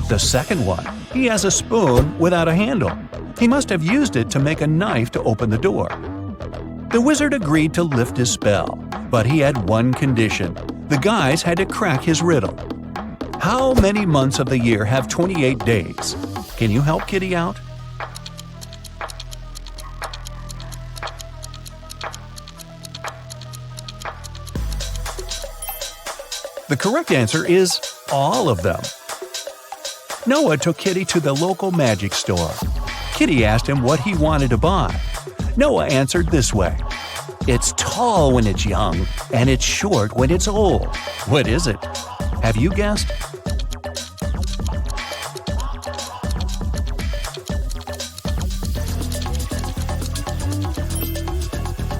The second one, he has a spoon without a handle. He must have used it to make a knife to open the door. The wizard agreed to lift his spell, but he had one condition. The guys had to crack his riddle. How many months of the year have 28 days? Can you help Kitty out? The correct answer is all of them. Noah took Kitty to the local magic store. Kitty asked him what he wanted to buy. Noah answered this way: "It's tall when it's young, and it's short when it's old. What is it? Have you guessed?"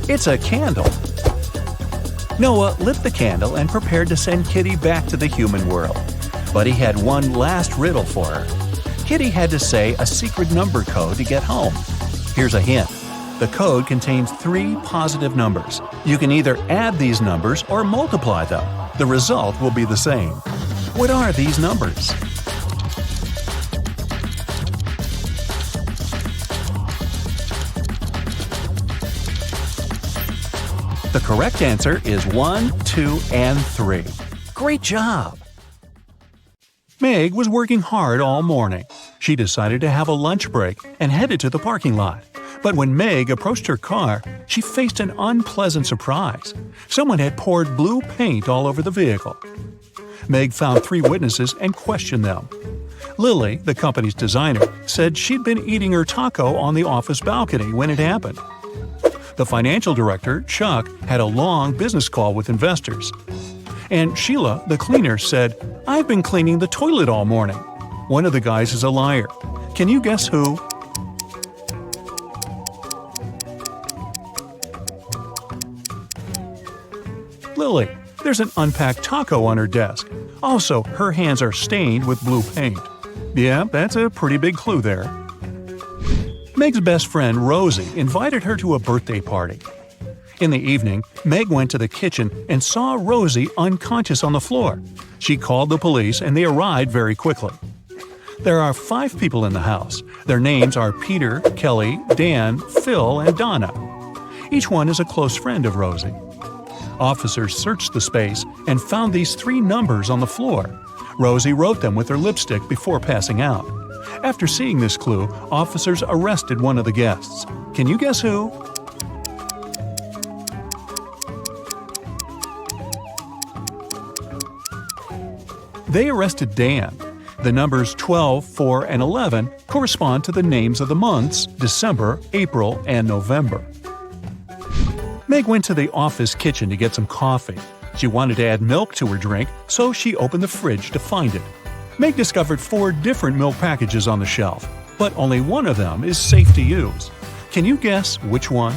It's a candle. Noah lit the candle and prepared to send Kitty back to the human world. But he had one last riddle for her. Kitty had to say a secret number code to get home. Here's a hint. The code contains 3 positive numbers. You can either add these numbers or multiply them. The result will be the same. What are these numbers? The correct answer is 1, 2, and 3. Great job! Meg was working hard all morning. She decided to have a lunch break and headed to the parking lot. But when Meg approached her car, she faced an unpleasant surprise. Someone had poured blue paint all over the vehicle. Meg found 3 witnesses and questioned them. Lily, the company's designer, said she'd been eating her taco on the office balcony when it happened. The financial director, Chuck, had a long business call with investors. And Sheila, the cleaner, said, "I've been cleaning the toilet all morning." One of the guys is a liar. Can you guess who? Lily. There's an unpacked taco on her desk. Also, her hands are stained with blue paint. Yeah, that's a pretty big clue there. Meg's best friend, Rosie, invited her to a birthday party. In the evening, Meg went to the kitchen and saw Rosie unconscious on the floor. She called the police and they arrived very quickly. There are 5 people in the house. Their names are Peter, Kelly, Dan, Phil, and Donna. Each one is a close friend of Rosie. Officers searched the space and found these 3 numbers on the floor. Rosie wrote them with her lipstick before passing out. After seeing this clue, officers arrested one of the guests. Can you guess who? They arrested Dan. The numbers 12, 4, and 11 correspond to the names of the months December, April, and November. Meg went to the office kitchen to get some coffee. She wanted to add milk to her drink, so she opened the fridge to find it. Meg discovered 4 different milk packages on the shelf, but only one of them is safe to use. Can you guess which one?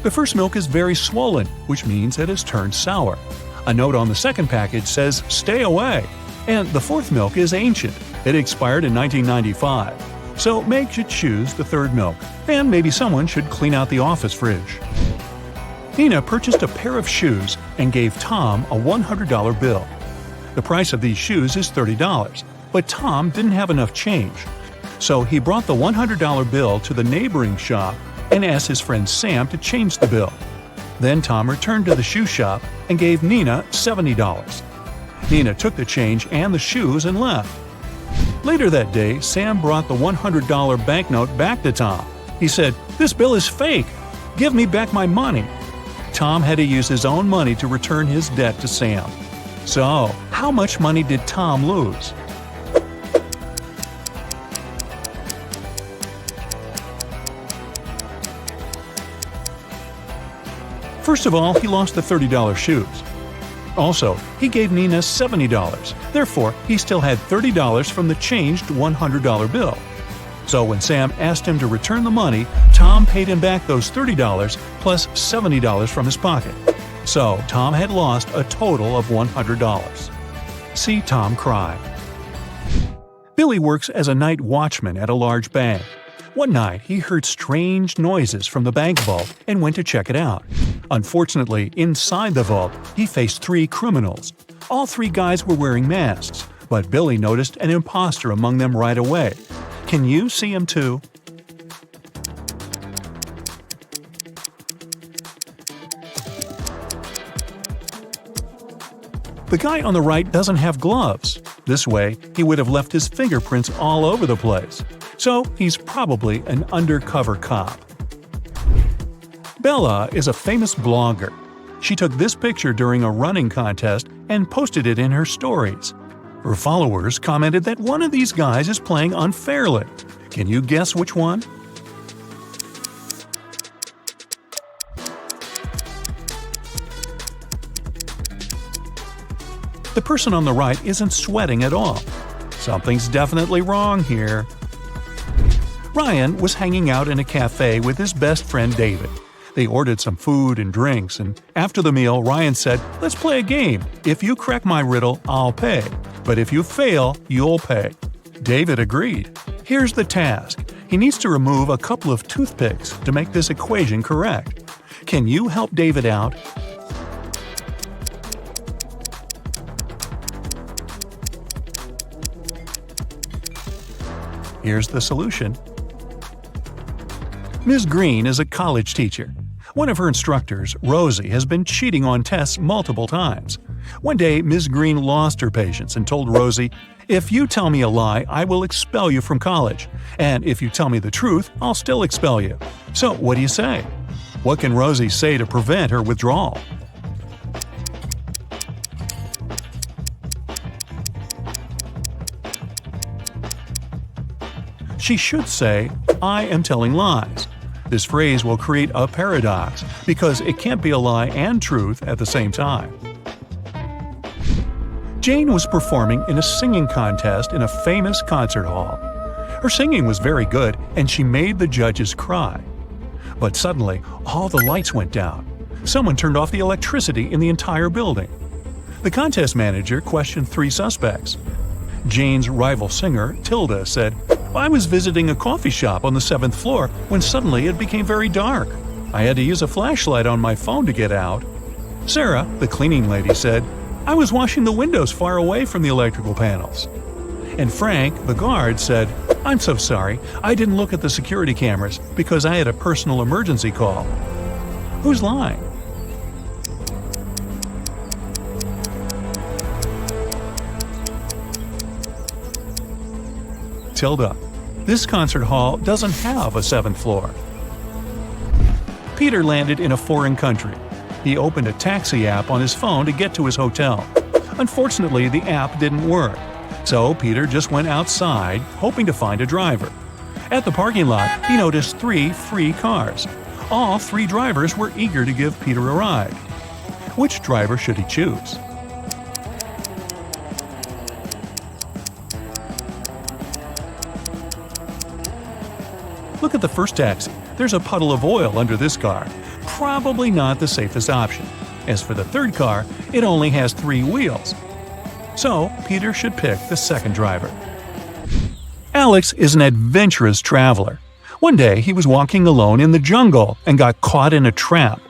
The first milk is very swollen, which means it has turned sour. A note on the second package says, "Stay away." And the fourth milk is ancient. It expired in 1995. So Meg should choose the third milk, and maybe someone should clean out the office fridge. Nina purchased a pair of shoes and gave Tom a $100 bill. The price of these shoes is $30, but Tom didn't have enough change. So he brought the $100 bill to the neighboring shop and asked his friend Sam to change the bill. Then Tom returned to the shoe shop and gave Nina $70. Nina took the change and the shoes and left. Later that day, Sam brought the $100 banknote back to Tom. He said, "This bill is fake. Give me back my money." Tom had to use his own money to return his debt to Sam. So, how much money did Tom lose? First of all, he lost the $30 shoes. Also, he gave Nina $70. Therefore, he still had $30 from the changed $100 bill. So when Sam asked him to return the money, Tom paid him back those $30 plus $70 from his pocket. So Tom had lost a total of $100. See Tom cry. Billy works as a night watchman at a large bank. One night, he heard strange noises from the bank vault and went to check it out. Unfortunately, inside the vault, he faced 3 criminals. All 3 guys were wearing masks, but Billy noticed an imposter among them right away. Can you see him too? The guy on the right doesn't have gloves. This way, he would have left his fingerprints all over the place. So he's probably an undercover cop. Bella is a famous blogger. She took this picture during a running contest and posted it in her stories. Her followers commented that one of these guys is playing unfairly. Can you guess which one? The person on the right isn't sweating at all. Something's definitely wrong here. Ryan was hanging out in a cafe with his best friend David. They ordered some food and drinks, and after the meal, Ryan said, "Let's play a game. If you crack my riddle, I'll pay. But if you fail, you'll pay." David agreed. Here's the task. He needs to remove a couple of toothpicks to make this equation correct. Can you help David out? Here's the solution. Ms. Green is a college teacher. One of her instructors, Rosie, has been cheating on tests multiple times. One day, Ms. Green lost her patience and told Rosie, "If you tell me a lie, I will expel you from college. And if you tell me the truth, I'll still expel you. So what do you say?" What can Rosie say to prevent her withdrawal? She should say, "I am telling lies." This phrase will create a paradox because it can't be a lie and truth at the same time. Jane was performing in a singing contest in a famous concert hall. Her singing was very good and she made the judges cry. But suddenly, all the lights went down. Someone turned off the electricity in the entire building. The contest manager questioned 3 suspects. Jane's rival singer, Tilda, said, "I was visiting a coffee shop on the 7th floor when suddenly it became very dark. I had to use a flashlight on my phone to get out." Sarah, the cleaning lady, said, "I was washing the windows far away from the electrical panels." And Frank, the guard, said, "I'm so sorry, I didn't look at the security cameras because I had a personal emergency call." Who's lying? Tilda. This concert hall doesn't have a 7th floor. Peter landed in a foreign country. He opened a taxi app on his phone to get to his hotel. Unfortunately, the app didn't work. So Peter just went outside, hoping to find a driver. At the parking lot, he noticed 3 free cars. All 3 drivers were eager to give Peter a ride. Which driver should he choose? Look at the first taxi. There's a puddle of oil under this car. Probably not the safest option. As for the third car, it only has 3 wheels. So, Peter should pick the second driver. Alex is an adventurous traveler. One day, he was walking alone in the jungle and got caught in a trap.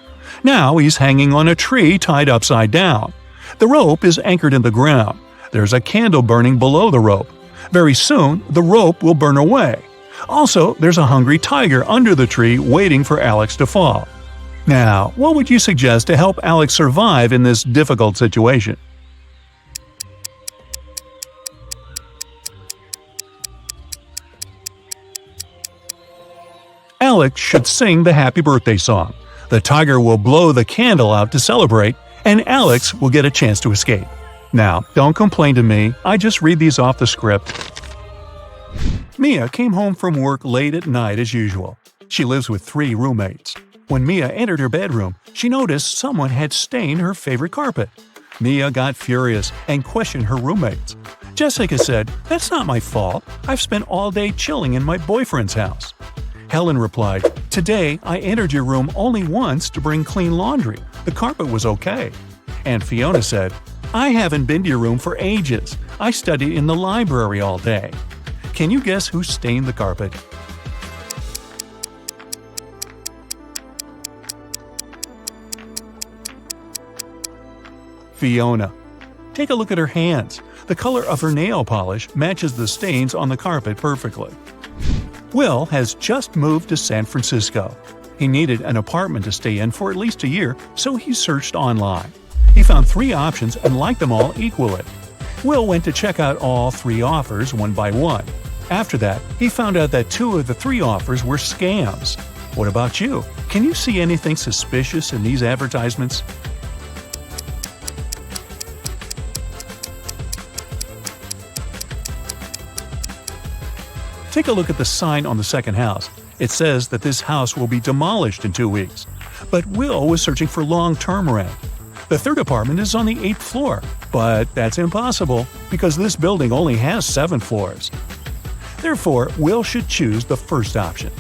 Now he's hanging on a tree tied upside down. The rope is anchored in the ground. There's a candle burning below the rope. Very soon, the rope will burn away. Also, there's a hungry tiger under the tree waiting for Alex to fall. Now, what would you suggest to help Alex survive in this difficult situation? Alex should sing the happy birthday song. The tiger will blow the candle out to celebrate, and Alex will get a chance to escape. Now, don't complain to me, I just read these off the script. Mia came home from work late at night as usual. She lives with 3 roommates. When Mia entered her bedroom, she noticed someone had stained her favorite carpet. Mia got furious and questioned her roommates. Jessica said, "That's not my fault. I've spent all day chilling in my boyfriend's house." Helen replied, "Today I entered your room only once to bring clean laundry. The carpet was okay." And Fiona said, "I haven't been to your room for ages. I studied in the library all day." Can you guess who stained the carpet? Fiona. Take a look at her hands. The color of her nail polish matches the stains on the carpet perfectly. Will has just moved to San Francisco. He needed an apartment to stay in for at least a year, so he searched online. He found 3 options and liked them all equally. Will went to check out all 3 offers one by one. After that, he found out that 2 of the 3 offers were scams. What about you? Can you see anything suspicious in these advertisements? Take a look at the sign on the second house. It says that this house will be demolished in 2 weeks. But Will was searching for long-term rent. The 3rd apartment is on the 8th floor, but that's impossible because this building only has 7 floors. Therefore, Will should choose the first option.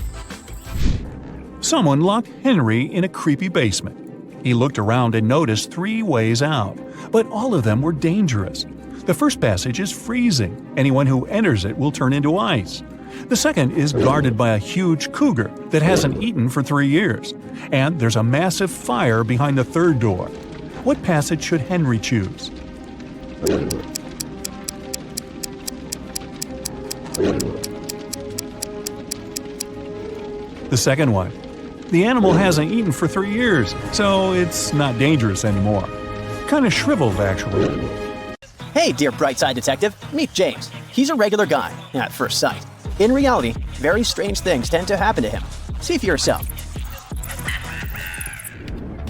Someone locked Henry in a creepy basement. He looked around and noticed 3 ways out, but all of them were dangerous. The first passage is freezing. Anyone who enters it will turn into ice. The second is guarded by a huge cougar that hasn't eaten for 3 years. And there's a massive fire behind the 3rd door. What passage should Henry choose? The second one. The animal hasn't eaten for 3 years, so it's not dangerous anymore. Kinda shriveled, actually. Hey, dear Brightside Detective, meet James. He's a regular guy, at first sight. In reality, very strange things tend to happen to him. See for yourself.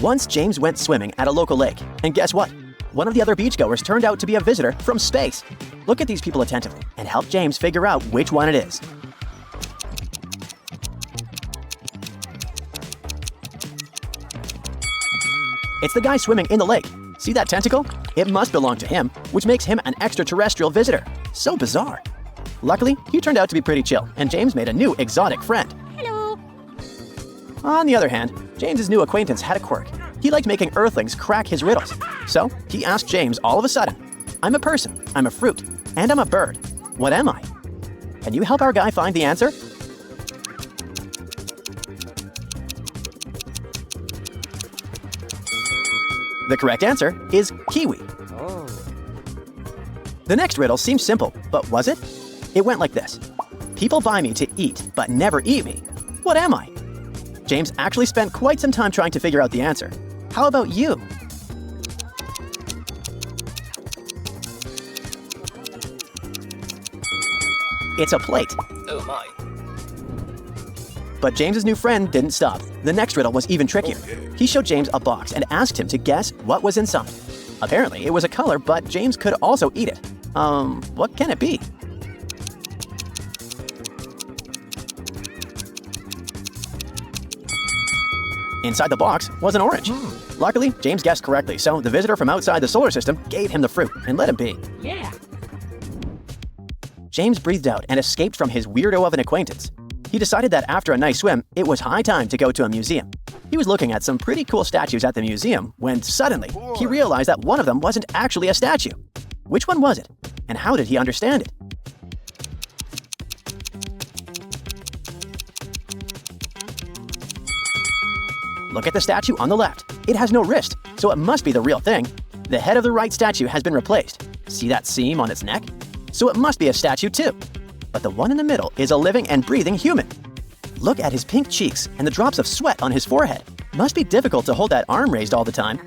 Once James went swimming at a local lake, and guess what? One of the other beachgoers turned out to be a visitor from space. Look at these people attentively and help James figure out which one it is. It's the guy swimming in the lake. See that tentacle? It must belong to him, which makes him an extraterrestrial visitor. So bizarre. Luckily, he turned out to be pretty chill, and James made a new exotic friend. Hello. On the other hand, James's new acquaintance had a quirk. He liked making Earthlings crack his riddles. So, he asked James all of a sudden, "I'm a person, I'm a fruit, and I'm a bird. What am I? Can you help our guy find the answer?" The correct answer is kiwi. The next riddle seems simple, but was it? It went like this. People buy me to eat, but never eat me. What am I? James actually spent quite some time trying to figure out the answer. How about you? It's a plate. Oh my. But James's new friend didn't stop. The next riddle was even trickier. He showed James a box and asked him to guess what was inside. Apparently, it was a color, but James could also eat it. What can it be? Inside the box was an orange. Luckily, James guessed correctly, so the visitor from outside the solar system gave him the fruit and let him be. Yeah. James breathed out and escaped from his weirdo of an acquaintance. He decided that after a nice swim, it was high time to go to a museum. He was looking at some pretty cool statues at the museum when suddenly he realized that one of them wasn't actually a statue. Which one was it? And how did he understand it? Look at the statue on the left. It has no wrist, so it must be the real thing. The head of the right statue has been replaced. See that seam on its neck? So it must be a statue too. But the one in the middle is a living and breathing human. Look at his pink cheeks and the drops of sweat on his forehead. Must be difficult to hold that arm raised all the time.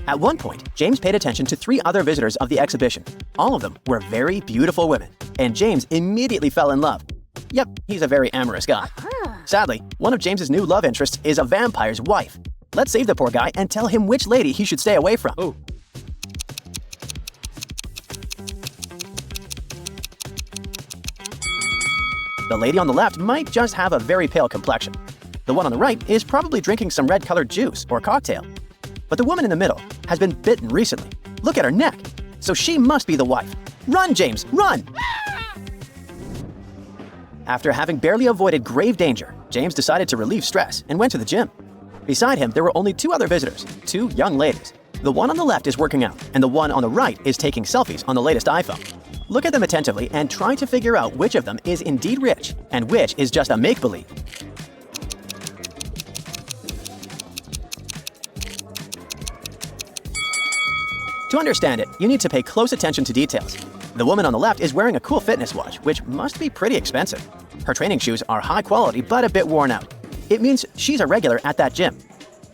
At one point, James paid attention to 3 other visitors of the exhibition. All of them were very beautiful women, and James immediately fell in love. Yep, he's a very amorous guy. Sadly, one of James's new love interests is a vampire's wife. Let's save the poor guy and tell him which lady he should stay away from. Oh. The lady on the left might just have a very pale complexion. The one on the right is probably drinking some red-colored juice or cocktail. But the woman in the middle has been bitten recently. Look at her neck. So she must be the wife. Run, James, run! After having barely avoided grave danger, James decided to relieve stress and went to the gym. Beside him, there were only two other visitors, two young ladies. The one on the left is working out, and the one on the right is taking selfies on the latest iPhone. Look at them attentively and try to figure out which of them is indeed rich and which is just a make-believe. To understand it, you need to pay close attention to details. The woman on the left is wearing a cool fitness watch, which must be pretty expensive. Her training shoes are high quality but a bit worn out. It means she's a regular at that gym.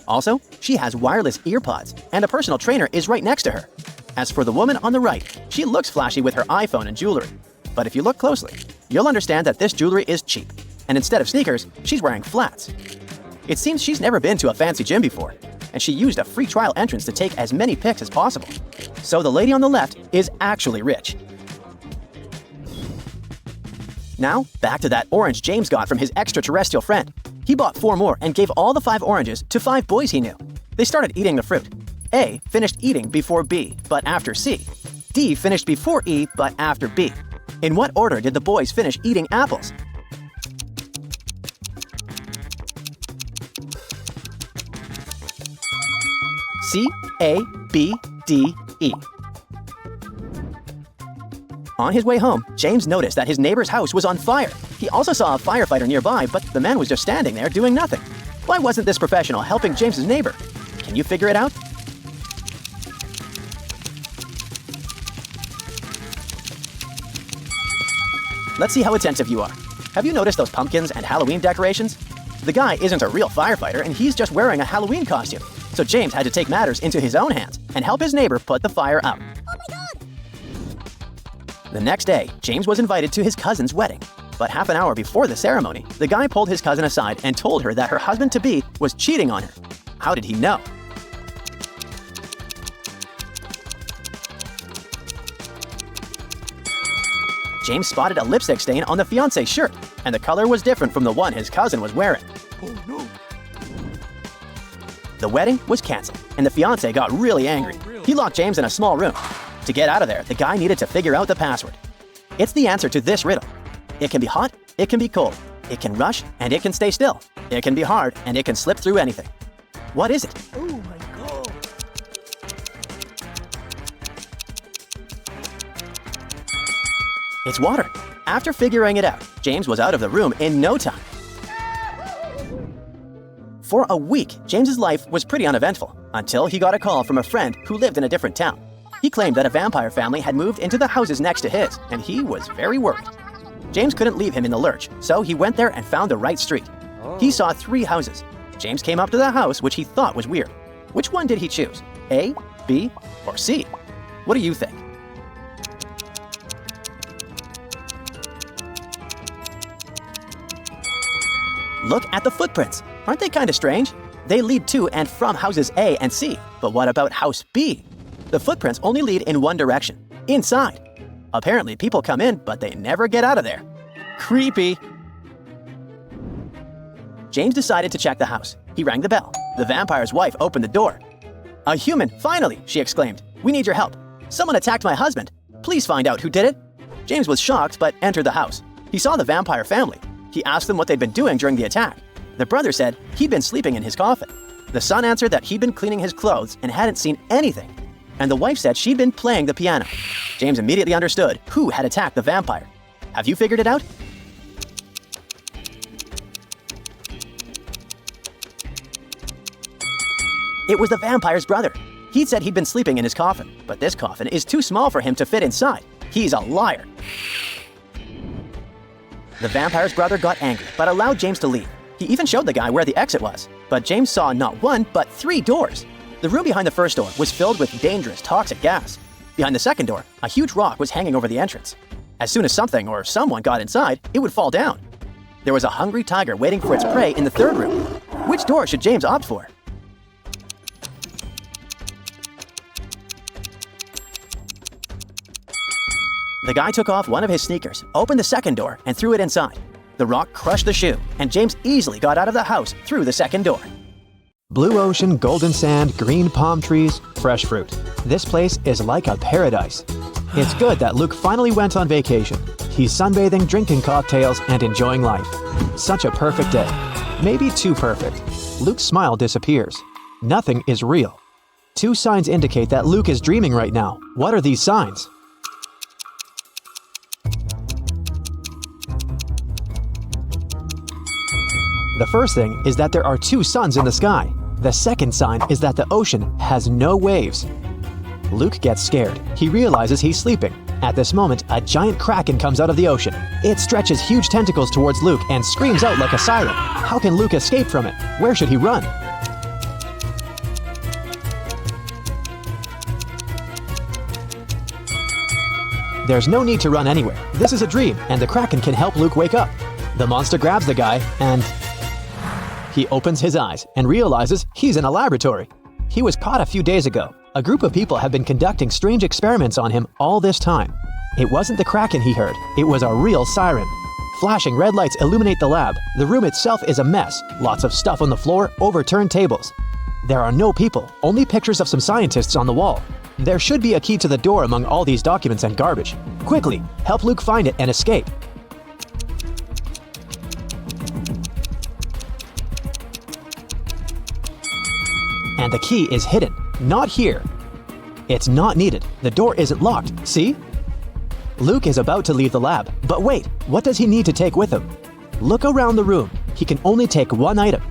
Also, she has wireless earpods, and a personal trainer is right next to her. As for the woman on the right, she looks flashy with her iPhone and jewelry. But if you look closely, you'll understand that this jewelry is cheap, and instead of sneakers, she's wearing flats. It seems she's never been to a fancy gym before, and she used a free trial entrance to take as many pics as possible. So the lady on the left is actually rich. Now, back to that orange James got from his extraterrestrial friend. He bought 4 more and gave all the 5 oranges to 5 boys he knew. They started eating the fruit. A finished eating before B, but after C. D finished before E, but after B. In what order did the boys finish eating apples? C, A, B, D, E. On his way home, James noticed that his neighbor's house was on fire. He also saw a firefighter nearby, but the man was just standing there doing nothing. Why wasn't this professional helping James's neighbor? Can you figure it out? Let's see how attentive you are. Have you noticed those pumpkins and Halloween decorations? The guy isn't a real firefighter and he's just wearing a Halloween costume. So James had to take matters into his own hands and help his neighbor put the fire out. Oh my God! The next day, James was invited to his cousin's wedding. But half an hour before the ceremony, the guy pulled his cousin aside and told her that her husband-to-be was cheating on her. How did he know? James spotted a lipstick stain on the fiancé's shirt, and the color was different from the one his cousin was wearing. Oh no! The wedding was canceled, and the fiancé got really angry. He locked James in a small room. To get out of there, the guy needed to figure out the password. It's the answer to this riddle. It can be hot, it can be cold. It can rush, and it can stay still. It can be hard, and it can slip through anything. What is it? Oh my God! It's water. After figuring it out, James was out of the room in no time. For a week, James's life was pretty uneventful until he got a call from a friend who lived in a different town. He claimed that a vampire family had moved into the houses next to his, and he was very worried. James couldn't leave him in the lurch, so he went there and found the right street. He saw 3 houses. James came up to the house which he thought was weird. Which one did he choose? A, B, or C? What do you think? Look at the footprints. Aren't they kind of strange? They lead to and from houses A and C. But what about house B? The footprints only lead in one direction, inside. Apparently, people come in, but they never get out of there. Creepy. James decided to check the house. He rang the bell. The vampire's wife opened the door. "A human, finally!" she exclaimed. "We need your help. Someone attacked my husband. Please find out who did it." James was shocked, but entered the house. He saw the vampire family. He asked them what they'd been doing during the attack. The brother said he'd been sleeping in his coffin. The son answered that he'd been cleaning his clothes and hadn't seen anything. And the wife said she'd been playing the piano. James immediately understood who had attacked the vampire. Have you figured it out? It was the vampire's brother. He'd said he'd been sleeping in his coffin, but this coffin is too small for him to fit inside. He's a liar. The vampire's brother got angry, but allowed James to leave. He even showed the guy where the exit was, but James saw not 1, but 3 doors. The room behind the first door was filled with dangerous, toxic gas. Behind the second door, a huge rock was hanging over the entrance. As soon as something or someone got inside, it would fall down. There was a hungry tiger waiting for its prey in the third room. Which door should James opt for? The guy took off one of his sneakers, opened the second door, and threw it inside. The rock crushed the shoe, and James easily got out of the house through the second door. Blue ocean, golden sand, green palm trees, fresh fruit. This place is like a paradise. It's good that Luke finally went on vacation. He's sunbathing, drinking cocktails, and enjoying life. Such a perfect day. Maybe too perfect. Luke's smile disappears. Nothing is real. 2 signs indicate that Luke is dreaming right now. What are these signs? The first thing is that there are 2 suns in the sky. The second sign is that the ocean has no waves. Luke gets scared. He realizes he's sleeping. At this moment, a giant kraken comes out of the ocean. It stretches huge tentacles towards Luke and screams out like a siren. How can Luke escape from it? Where should he run? There's no need to run anywhere. This is a dream, and the kraken can help Luke wake up. The monster grabs the guy, and he opens his eyes and realizes he's in a laboratory. He was caught a few days ago. A group of people have been conducting strange experiments on him all this time. It wasn't the kraken he heard, it was a real siren. Flashing red lights illuminate the lab. The room itself is a mess. Lots of stuff on the floor, overturned tables. There are no people, only pictures of some scientists on the wall. There should be a key to the door among all these documents and garbage. Quickly, help Luke find it and escape. And the key is hidden. Not here. It's not needed. The door isn't locked. See? Luke is about to leave the lab. But wait, what does he need to take with him? Look around the room. He can only take 1 item.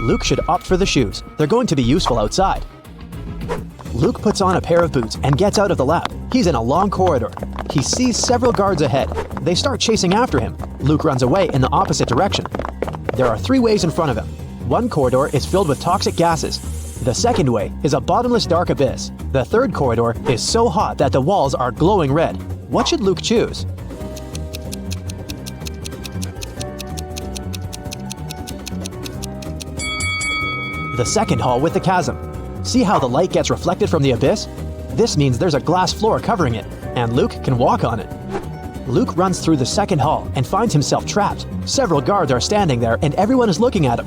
Luke should opt for the shoes. They're going to be useful outside. Luke puts on a pair of boots and gets out of the lab. He's in a long corridor. He sees several guards ahead. They start chasing after him. Luke runs away in the opposite direction. There are 3 ways in front of him. One corridor is filled with toxic gases. The second way is a bottomless dark abyss. The third corridor is so hot that the walls are glowing red. What should Luke choose? The second hall with the chasm. See how the light gets reflected from the abyss? This means there's a glass floor covering it, and Luke can walk on it. Luke runs through the second hall and finds himself trapped. Several guards are standing there and everyone is looking at him.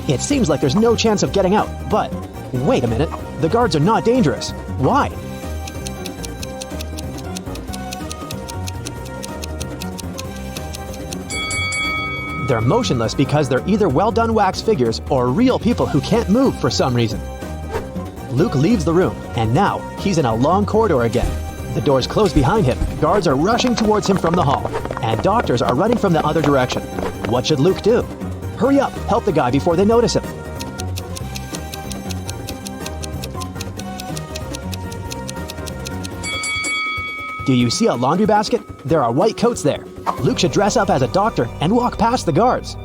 It seems like there's no chance of getting out, but wait a minute, the guards are not dangerous. Why? They're motionless because they're either well-done wax figures or real people who can't move for some reason. Luke leaves the room, and now he's in a long corridor again. The doors close behind him, guards are rushing towards him from the hall, and doctors are running from the other direction. What should Luke do? Hurry up, help the guy before they notice him. Do you see a laundry basket? There are white coats there. Luke should dress up as a doctor and walk past the guards.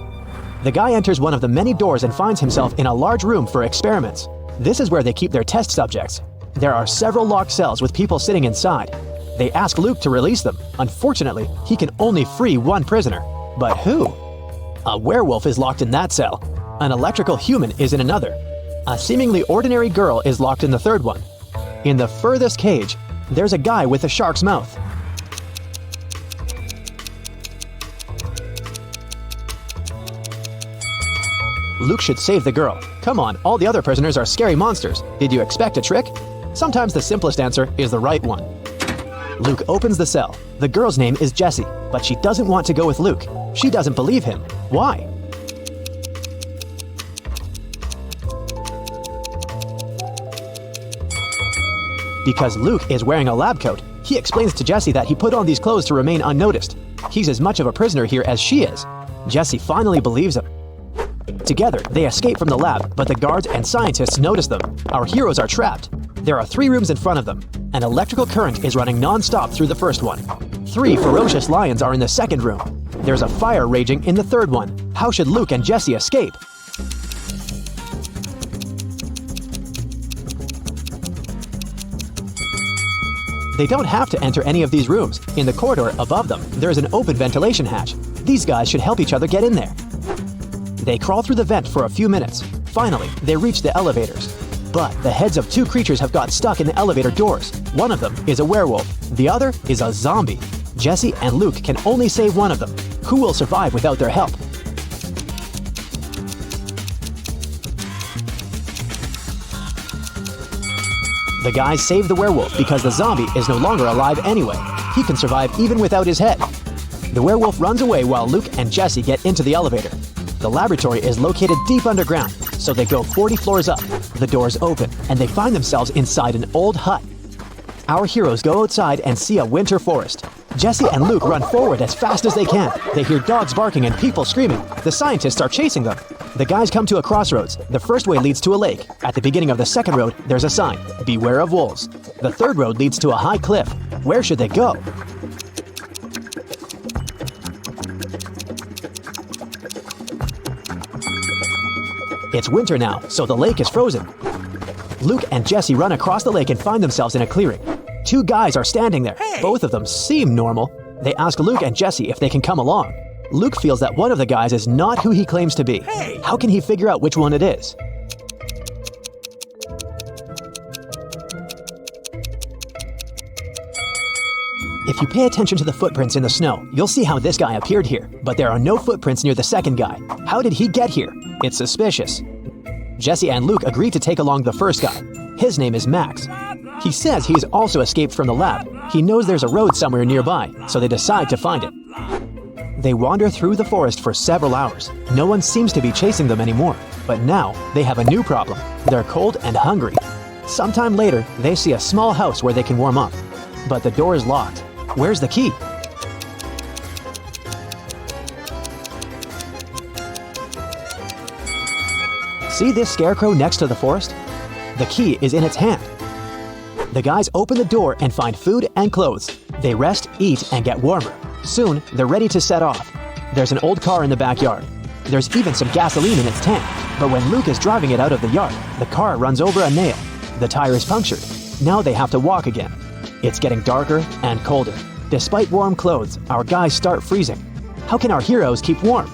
The guy enters one of the many doors and finds himself in a large room for experiments. This is where they keep their test subjects. There are several locked cells with people sitting inside. They ask Luke to release them. Unfortunately, he can only free 1 prisoner. But who? A werewolf is locked in that cell. An electrical human is in another. A seemingly ordinary girl is locked in the third one. In the furthest cage, there's a guy with a shark's mouth. Luke should save the girl. Come on, all the other prisoners are scary monsters. Did you expect a trick? Sometimes the simplest answer is the right one. Luke opens the cell. The girl's name is Jessie, but she doesn't want to go with Luke. She doesn't believe him. Why? Because Luke is wearing a lab coat. He explains to Jessie that he put on these clothes to remain unnoticed. He's as much of a prisoner here as she is. Jessie finally believes him. Together, they escape from the lab, but the guards and scientists notice them. Our heroes are trapped. There are 3 rooms in front of them. An electrical current is running non-stop through the first one. 3 ferocious lions are in the second room. There's a fire raging in the third one. How should Luke and Jessie escape? They don't have to enter any of these rooms. In the corridor above them, there's an open ventilation hatch. These guys should help each other get in there. They crawl through the vent for a few minutes. Finally, they reach the elevators. But the heads of 2 creatures have got stuck in the elevator doors. One of them is a werewolf. The other is a zombie. Jesse and Luke can only save one of them. Who will survive without their help? The guys save the werewolf because the zombie is no longer alive anyway. He can survive even without his head. The werewolf runs away while Luke and Jesse get into the elevator. The laboratory is located deep underground, so they go 40 floors up. The doors open, and they find themselves inside an old hut. Our heroes go outside and see a winter forest. Jesse and Luke run forward as fast as they can. They hear dogs barking and people screaming. The scientists are chasing them. The guys come to a crossroads. The first way leads to a lake. At the beginning of the second road, there's a sign, "Beware of wolves." The third road leads to a high cliff. Where should they go? It's winter now, so the lake is frozen. Luke and Jesse run across the lake and find themselves in a clearing. Two guys are standing there. Both of them seem normal. They ask Luke and Jesse if they can come along. Luke feels that one of the guys is not who he claims to be. How can he figure out which one it is? If you pay attention to the footprints in the snow, you'll see how this guy appeared here, but there are no footprints near the second guy. How did he get here? It's suspicious. Jesse and Luke agree to take along the first guy. His name is Max. He says he's also escaped from the lab. He knows there's a road somewhere nearby, so they decide to find it. They wander through the forest for several hours. No one seems to be chasing them anymore. But now, they have a new problem. They're cold and hungry. Sometime later, they see a small house where they can warm up. But the door is locked. Where's the key? See this scarecrow next to the forest? The key is in its hand. The guys open the door and find food and clothes. They rest, eat, and get warmer. Soon, they're ready to set off. There's an old car in the backyard. There's even some gasoline in its tank. But when Luke is driving it out of the yard, the car runs over a nail. The tire is punctured. Now they have to walk again. It's getting darker and colder. Despite warm clothes, our guys start freezing. How can our heroes keep warm?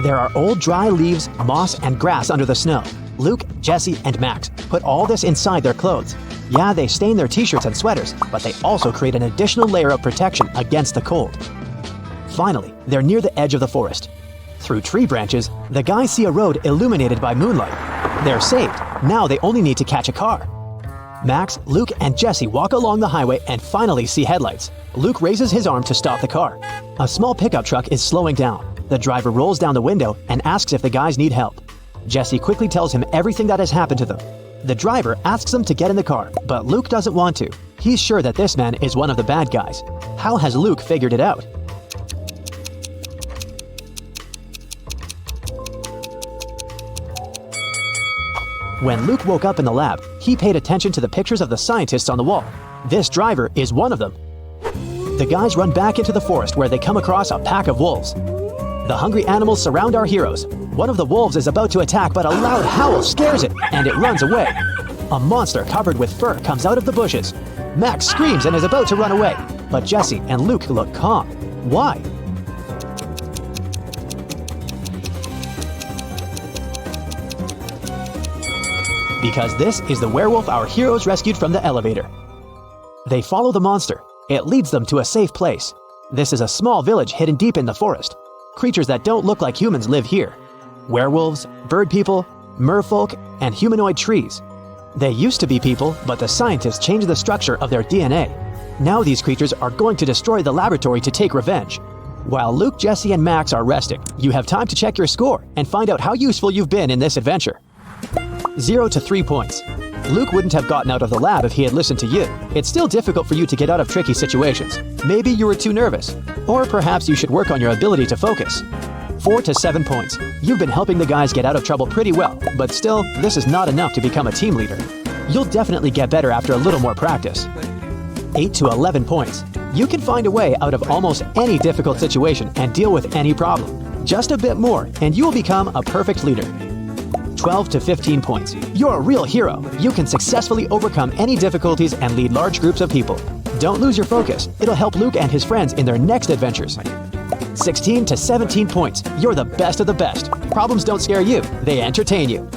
There are old dry leaves, moss, and grass under the snow. Luke, Jesse, and Max put all this inside their clothes. Yeah, they stain their t-shirts and sweaters, but they also create an additional layer of protection against the cold. Finally, they're near the edge of the forest. Through tree branches, the guys see a road illuminated by moonlight. They're saved. Now they only need to catch a car. Max, Luke, and Jesse walk along the highway and finally see headlights. Luke raises his arm to stop the car. A small pickup truck is slowing down. The driver rolls down the window and asks if the guys need help. Jesse quickly tells him everything that has happened to them. The driver asks him to get in the car, but Luke doesn't want to. He's sure that this man is one of the bad guys. How has Luke figured it out? When Luke woke up in the lab, he paid attention to the pictures of the scientists on the wall. This driver is one of them. The guys run back into the forest where they come across a pack of wolves. The hungry animals surround our heroes. One of the wolves is about to attack, but a loud howl scares it, and it runs away. A monster covered with fur comes out of the bushes. Max screams and is about to run away, but Jesse and Luke look calm. Why? Because this is the werewolf our heroes rescued from the elevator. They follow the monster. It leads them to a safe place. This is a small village hidden deep in the forest. Creatures that don't look like humans live here. Werewolves, bird people, merfolk, and humanoid trees. They used to be people, but the scientists changed the structure of their DNA. Now these creatures are going to destroy the laboratory to take revenge. While Luke, Jesse, and Max are resting, you have time to check your score and find out how useful you've been in this adventure. 0 to 3 points. Luke wouldn't have gotten out of the lab if he had listened to you. It's still difficult for you to get out of tricky situations. Maybe you were too nervous. Or perhaps you should work on your ability to focus. 4 to 7 points. You've been helping the guys get out of trouble pretty well, but still, this is not enough to become a team leader. You'll definitely get better after a little more practice. 8 to 11 points. You can find a way out of almost any difficult situation and deal with any problem. Just a bit more, and you will become a perfect leader. 12 to 15 points. You're a real hero. You can successfully overcome any difficulties and lead large groups of people. Don't lose your focus. It'll help Luke and his friends in their next adventures. 16 to 17 points. You're the best of the best. Problems don't scare you. They entertain you.